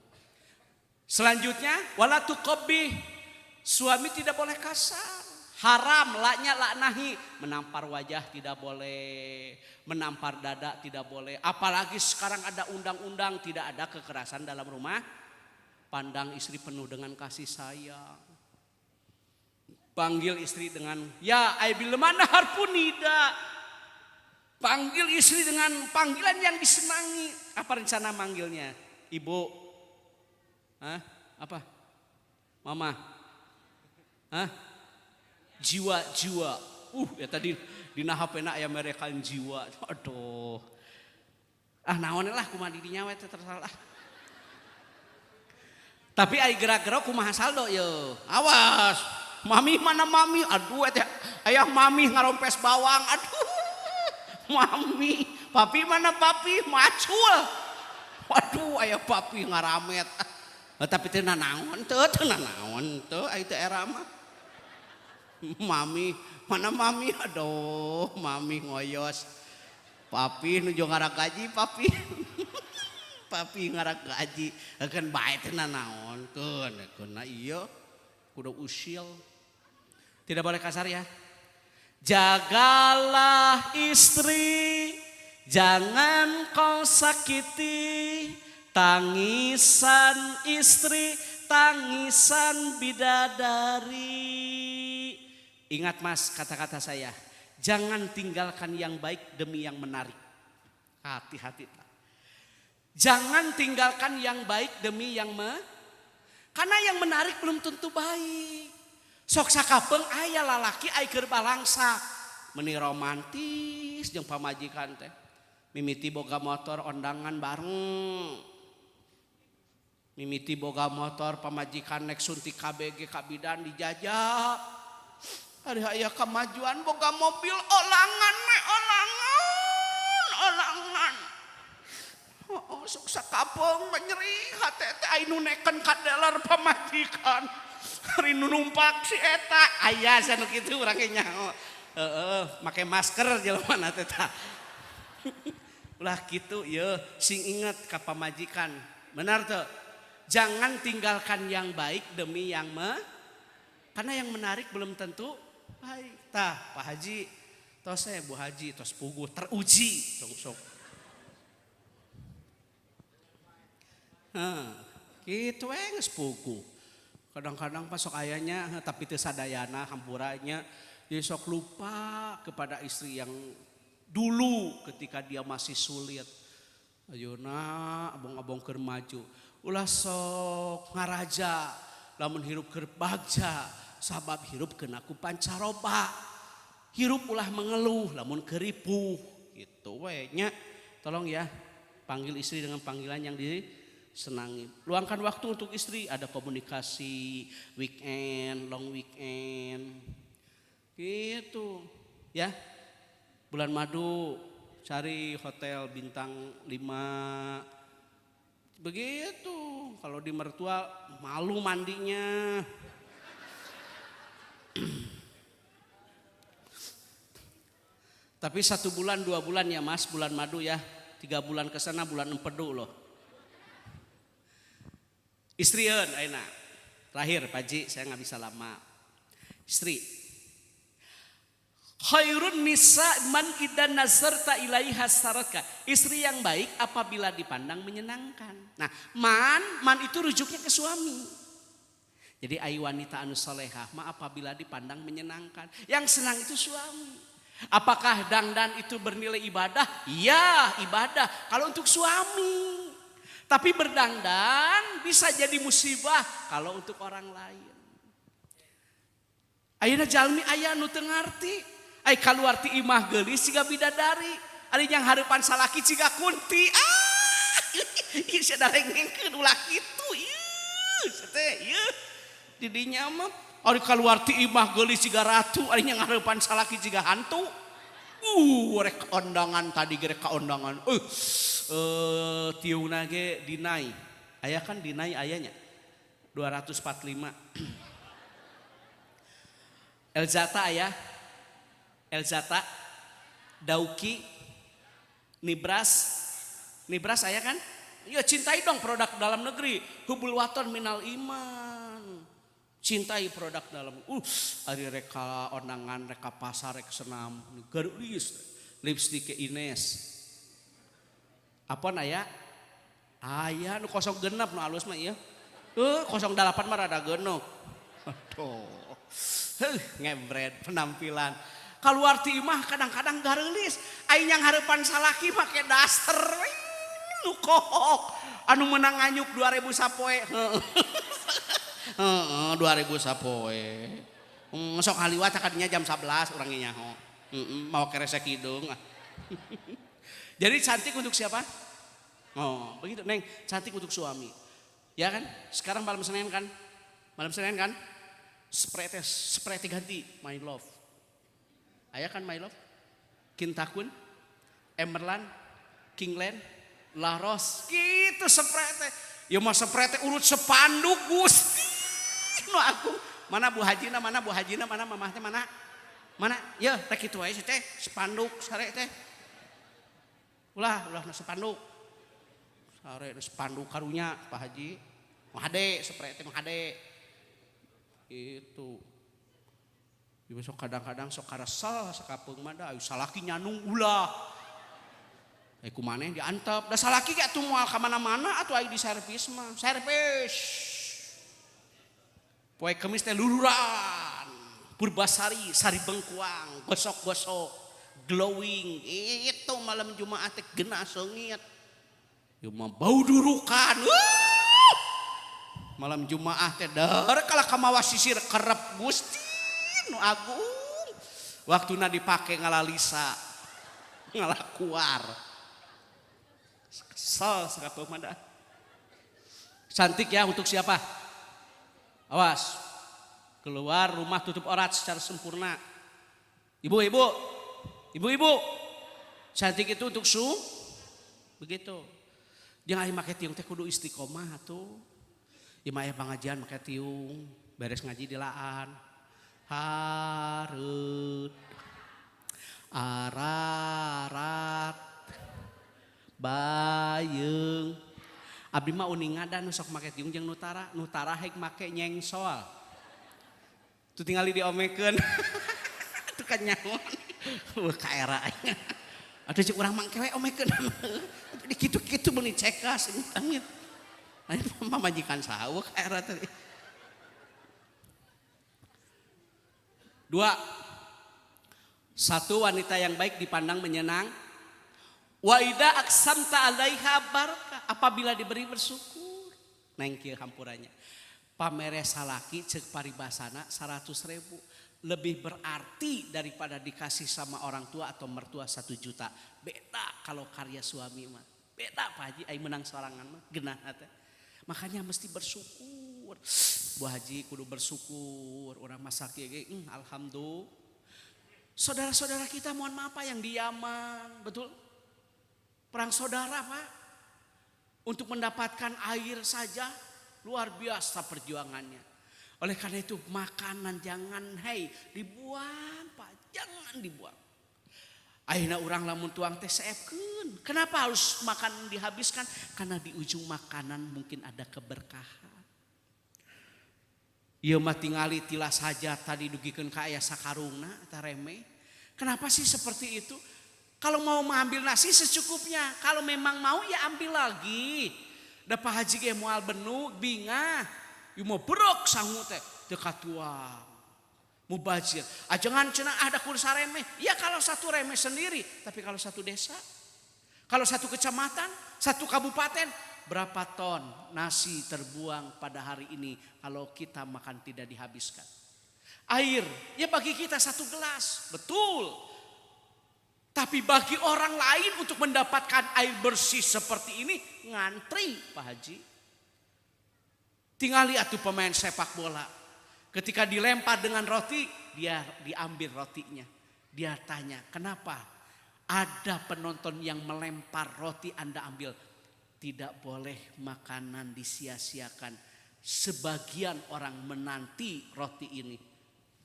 Selanjutnya wala tuqabbih. Suami tidak boleh kasar. Haram laknya laknahi. Menampar wajah tidak boleh. Menampar dada tidak boleh. Apalagi sekarang ada undang-undang tidak ada kekerasan dalam rumah. Pandang istri penuh dengan kasih sayang. Panggil istri dengan ya aibil mana harpunida. Panggil istri dengan panggilan yang disenangi. Apa rencana manggilnya? Ibu. Hah? Apa? Mama. Hah? Jiwa. Ya tadi dina HP-na aya merekan jiwa. Aduh. Naon lah kumaha di dinya we teh tersalah. Tapi ai gerak-gerak kumaha saldo ye. Awas. Mami mana mami? Aduh teh aya mami ngarompes bawang. Aduh. Mami, papi mana papi? Macul. Waduh aya papi ngaramet. Tapi teu nanaon teu ai teh era mah. Mami, mana mami? Aduh, mami ngoyos. Papi nuju ngarak gaji papi. Papi ngarak gaji akan bae teh nanaon keun ieu kudu usil. Tidak boleh kasar ya. Jagalah istri, jangan kau sakiti. Tangisan istri, tangisan bidadari. Ingat Mas kata-kata saya. Jangan tinggalkan yang baik demi yang menarik. Hati-hati. Jangan tinggalkan yang baik demi yang karena yang menarik belum tentu baik. Sok sakapeung aya lalaki ai keur balangsa meuni romantis jeung pamajikan teh. Mimiti boga motor ondangan bareng. Mimiti boga motor pamajikan nek suntik KBG kabidan dijajak. Ari aya kemajuan boga mobil olangan. Sok sakapeung nyeri hate teh ai nu neken ka dealer pamajikan. Hari nu numpak si eta aya sanu kitu urang ge nyaho. Make masker jelema teh tah. Ulah gitu ya, sing inget ka pamajikan. Benar tuh. Jangan tinggalkan yang baik demi yang karena yang menarik belum tentu baik. Tah, Pak Haji, tos Bu Haji, tos puguh teruji sok. Gitu geus puguh. Kadang-kadang pas sok ayahnya tapi teu sadayana hampuranya dia sok lupa kepada istri yang dulu ketika dia masih sulit. Ayeuna abong-abong keur maju. Ulah sok ngaraja lamun hirup keur bagja sabab hirup kena ku pancaroba. Hirup ulah mengeluh lamun keripuh gitu we nya. Tolong ya panggil istri dengan panggilan yang disenangi. Luangkan waktu untuk istri, ada komunikasi, weekend, long weekend. Gitu ya. Bulan madu cari hotel bintang 5. Begitu. Kalau di mertua malu mandinya. Tapi 1 bulan 2 bulan ya Mas, bulan madu ya. 3 bulan ke sana bulan empedu loh. Istrieun ayeuna. Terakhir Pak Ji, saya nggak bisa lama. Istri. Khairun nisa man idan nazarta ilaiha saraka. Istri yang baik apabila dipandang menyenangkan. Nah, man itu rujuknya ke suami. Jadi ai wanita anu salehah mah apabila dipandang menyenangkan. Yang senang itu suami. Apakah dangdan itu bernilai ibadah? Ya, ibadah kalau untuk suami. Tapi berdangdan bisa jadi musibah kalau untuk orang lain. Ayeuna jalmi aya nu teu ngarti. Ai kaluarti imah geulis siga bidadari, ari yang hareupan salaki ciga kunti. Ieu sadarengengkeun ulah kitu. Ieu teh ieu. Di dinya mah ari kaluarti imah geulis ciga ratu, ari yang hareupan salaki ciga hantu. Rek ondangan tadi ge rek kaondangan. Tiungna ge dinai. Aya kan dinai ayanya. 245. Elzata aya. Elzata, Dauki, Nibras aya kan? Ya cintai dong produk dalam negeri. Hubul waton minal iman. Cintai produk dalam. Ari reka ondangan, reka pasar, reka senam. Garulis, lipstick Ines. Apa aya? Aya nu 06 nu alus mah ieu. 08 mah rada geunuk. Aduh. Ngebred penampilan. Kaluarti imah kadang-kadang garelis. Aing yang hareupan salaki make daster. Nu kohok. Anu menang nganyuk 2000 sapoe. 2000 sapoe. Sok haliwat kadinya jam 11 urang ge nyaho. Mau keresek hidung. Jadi cantik untuk siapa? Oh, begitu Neng. Cantik untuk suami. Ya kan? Sekarang malam Senin kan? Spray teh ganti my love. Aya kan my love? Kintakun, Emerland, Kingland, Laros. Gitu spray teh. Ya mah spray teh urut sepanduk Gusti. Nu aku mana Bu Hajina, mana mamah teh mana? Mana? Ya rek kitu wae teh spanduk sare teh. Ulah spanduk. Sare spanduk karunya Pak Haji. Mahade spray teh mahade. Itu. Ibu sok kadang-kadang sok karesel sakapeung mah da salaki nyanung ulah. Kumaneh diantep. Da salaki ge atuh moal ka mana-mana atuh aya di servis mah. Servis. Poe Kemis teh luluran. Purbasari, Sari Bengkuang, gosok-gosok, glowing. Itu malam Jumat teh geuna seungit. Ieu mah bau durukan. Malam Jumat teh dar kala kamawa sisir kerep Gusti. Nu agung waktuna dipake ngalalisa ngalakuar kesel sakapeung mah dah. Cantik ya untuk siapa? Awas keluar rumah tutup aurat secara sempurna. Ibu-ibu cantik itu untuk begitu. Jangan make tiung teh kudu istiqomah tuh. Ieu mah aya pengajian make tiung beres ngaji di laan. Harut ararat Bayeung. Abdi mah uning ngadan sok make tiung jeung nutara, nutara haik make nyengsol. Tu tinggali diomekeun. Tu kan nyaon. Kaera. Atuh cek urang mangkewe omekeun. Dikitu-kitu meuni cekas amit. Aya pamajikan saha kaera teh. 2. Satu, wanita yang baik dipandang menyenang. Wa idza aqsamta 'alaiha barakah, apabila diberi bersyukur. Neng kieu hampurannya. Pamere salaki ceuk paribasana 100.000 lebih berarti daripada dikasih sama orang tua atau mertua 1 juta. Beda kalau karya suami mah. Beda Pak Haji, ai menang sorangan mah geunah teh. Makanya mesti bersyukur. Bu Haji kudu bersyukur. Urang masak ge alhamdulillah. Saudara-saudara kita mohon maaf yang di Yaman, betul? Perang saudara Pak. Untuk mendapatkan air saja luar biasa perjuangannya. Oleh karena itu makanan jangan dibuang Pak, jangan dibuang. Ayeuna urang lamun tuang teh seepkeun. Kenapa harus makanan dihabiskan? Karena di ujung makanan mungkin ada keberkahan. Ieu mah tingali tilah saja tadi dugikeun ka aya sakarungna eta remeh. Kenapa sih seperti itu? Kalau mau mengambil nasi secukupnya, kalau memang mau ya ambil lagi. Da Pak Haji ge moal benu bingah. Ieu mau berok sangu teh teu katuang. Mubazir. Ajangan cenah ada kursa remeh. Ya kalau satu remeh sendiri, tapi kalau satu desa, kalau satu kecamatan, satu kabupaten, berapa ton nasi terbuang pada hari ini kalau kita makan tidak dihabiskan. Air, ya bagi kita 1 gelas, betul. Tapi bagi orang lain untuk mendapatkan air bersih seperti ini ngantri Pak Haji. Tinggali atuh pemain sepak bola. Ketika dilempar dengan roti, dia diambil rotinya. Dia tanya, kenapa ada penonton yang melempar roti Anda ambil? Tidak boleh makanan disia-siakan. Sebagian orang menanti roti ini.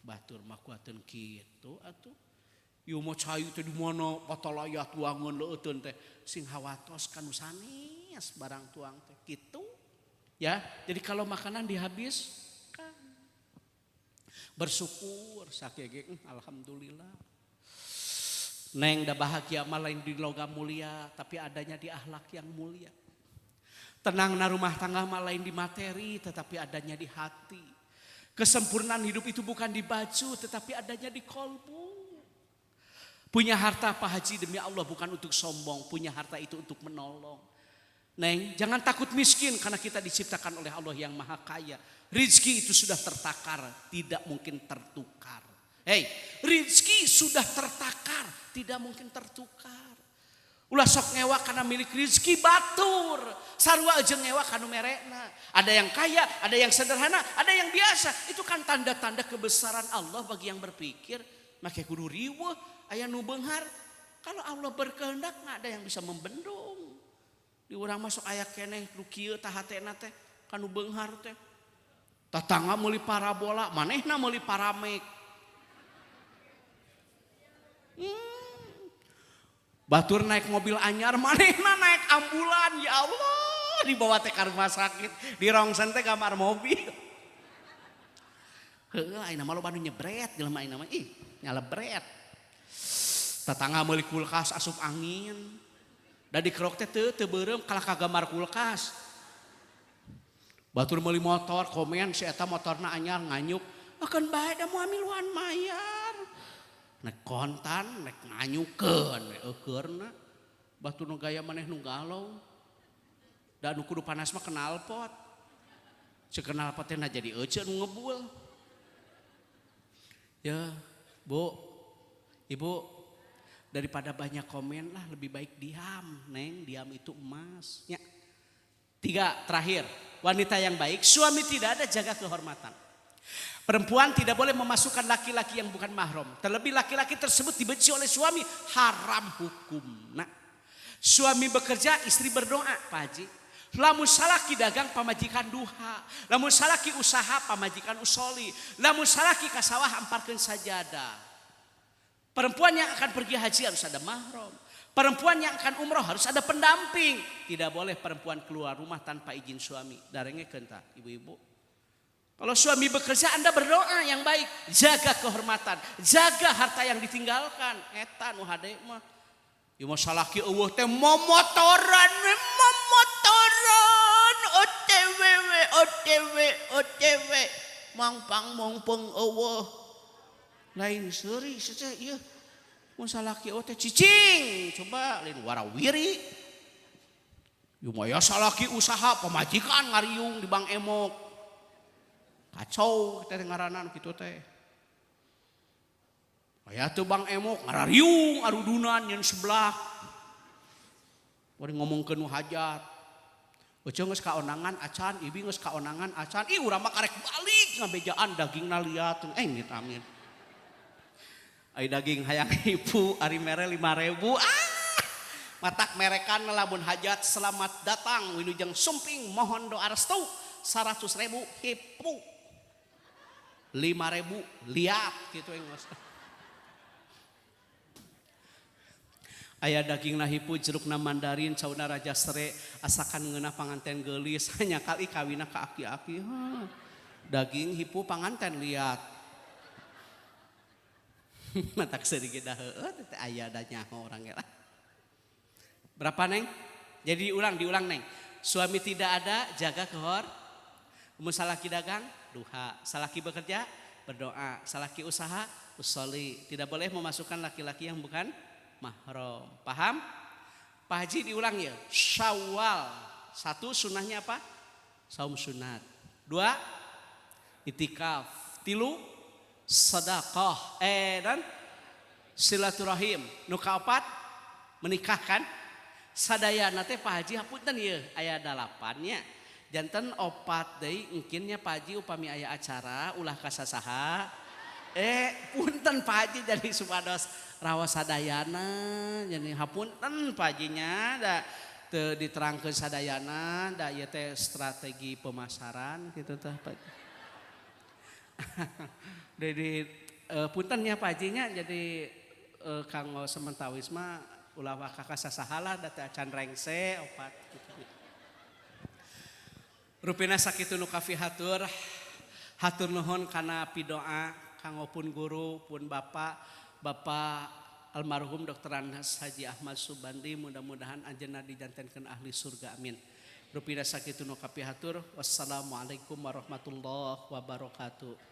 Batur mah kuateun kitu atuh. Ieu mah cayu teh di mana patalaya tuangeun leuteun teh sing hawatos kanu sanes barang tuang teh kitu. Ya, jadi kalau makanan dihabiskan bersyukur sakege alhamdulillah. Neng da bahagia mah lain di logam mulia tapi adanya di akhlak yang mulia. Tenang na rumah tangga mah lain di materi tetapi adanya di hati. Kesempurnaan hidup itu bukan di baju tetapi adanya di kolbu. Punya harta Pak Haji demi Allah bukan untuk sombong. Punya harta itu untuk menolong. Neng jangan takut miskin karena kita diciptakan oleh Allah yang maha kaya. Rizki itu sudah tertakar, tidak mungkin tertukar. Rizki sudah tertakar, tidak mungkin tertukar. Ulah sok ngewa karena milik rizki batur. Sarua aja ngewa karena merekna. Ada yang kaya, ada yang sederhana, ada yang biasa. Itu kan tanda-tanda kebesaran Allah bagi yang berpikir. Make kudu riweuh, aya nu beunghar. Kalau Allah berkehendak nggak ada yang bisa membendung. Di urang masuk aya keneh nu kieu tah hatena teh kanu beunghar teh. Tatangga meuli parabola, manehna meuli paramek. Batur naik mobil anyar, manehna naik ambulan, ya Allah, dibawa teh ka rumah sakit, di rongsen teh kamar mobil. Heueuh, ayeuna mah loba nu nyebret jelema ayeuna mah, nyalebret. Tatangga meuli kulkas asup angin. Da dikerok teh teu beureum kalah ka gambar kulkas. Batur meuli motor, komen si eta motorna anyar nganyuk, akan bae da moal miluan mayar. Nek kontan, nek nganyukeun we eukeurna. Batur nu gaya maneh nu galau. Da nu kudu panas mah knalpot. Ceuk knalpot teh na jadi euceun nu ngebul. Ya, Bu, Ibu, daripada banyak komen lah lebih baik diam, Neng, diam itu emas. Ya. 3, terakhir, wanita yang baik, suami tidak ada jaga kehormatan. Perempuan tidak boleh memasukkan laki-laki yang bukan mahram. Terlebih laki-laki tersebut dibenci oleh suami, haram hukum. Nah, suami bekerja, istri berdoa, Pak Haji. Lamun salaki dagang pamajikan duha. Lamun salaki usaha pamajikan usoli. Lamun salaki ka sawah amparkeun sajadah. Perempuan yang akan pergi haji harus ada mahram. Perempuan yang akan umroh harus ada pendamping. Tidak boleh perempuan keluar rumah tanpa izin suami. Darengnya kenta ibu-ibu. Kalau suami bekerja Anda berdoa yang baik. Jaga kehormatan. Jaga harta yang ditinggalkan. Eta nu hade mah. Ieu mah salaki eueuh teh momotoran. OTW. Mangpang mongpeng eueuh. Lain seuri saja ieu. Mun salaki teh cicing, coba lain warawiri. Ieu mah ya salaki usaha pemajikan ngariung di Bang Emok. Kacau teh ngaranan kitu teh. Aya teu Bang Emok ngarariung arudunan nyeun sebelah. Bari ngomongkeun nu hajat. Euceung geus kaonangan acan, ibi geus kaonangan acan. Ih urang mah karek balik ngabejaan dagingna liat. Ngit amin. Ai daging hayang ibu ari mere 5.000. Matak merekan lamun hajat selamat datang wilujeng sumping mohon doa restu 100.000 hipu. 5.000 liat gitu engos. Aya dagingna hipu jerukna mandarin cauna raja sere asakan ngeunah panganten geulis hanya kali kawina ka aki-aki. Daging hipu panganten liat. Matak sedikit dah teh aya da nyaho orang ya. Berapa neng? Jadi diulang neng. Suami tidak ada jaga kehor. Mun salaki dagang duha, salaki bekerja berdoa, salaki usaha usoli. Tidak boleh memasukkan laki-laki yang bukan mahram. Paham? Pak Haji diulang ya. Syawal. 1 sunahnya apa? Saum sunat. 2 itikaf. 3 sedekah dan silaturahim. Nu kaopat menikahkan sadayana teh Pak Haji hapunten ieu aya 8 nya. Janten 4 deui engkinnya Pak Haji upami aya acara ulah kasasaha. Punten Pak Haji jadi supados raos sadayana jadi hapunten Pak Hajinya da teu diterangkeun sadayana da ieu teh strategi pemasaran kitu teh Pak. Jadi puntennya Pak Hajinya jadi kanggo sementawis mah ulah kakak sasahala da teh acan rengse 4 gitu. Rupina sakitu nu kafi hatur nuhun kana pidoa kanggo pun guru pun bapak almarhum Dr. Anhas Haji Ahmad Subandi mudah-mudahan anjeunna dijantenkeun ahli surga amin. Rupina sakitu nu kafi hatur wassalamualaikum warahmatullahi wabarakatuh.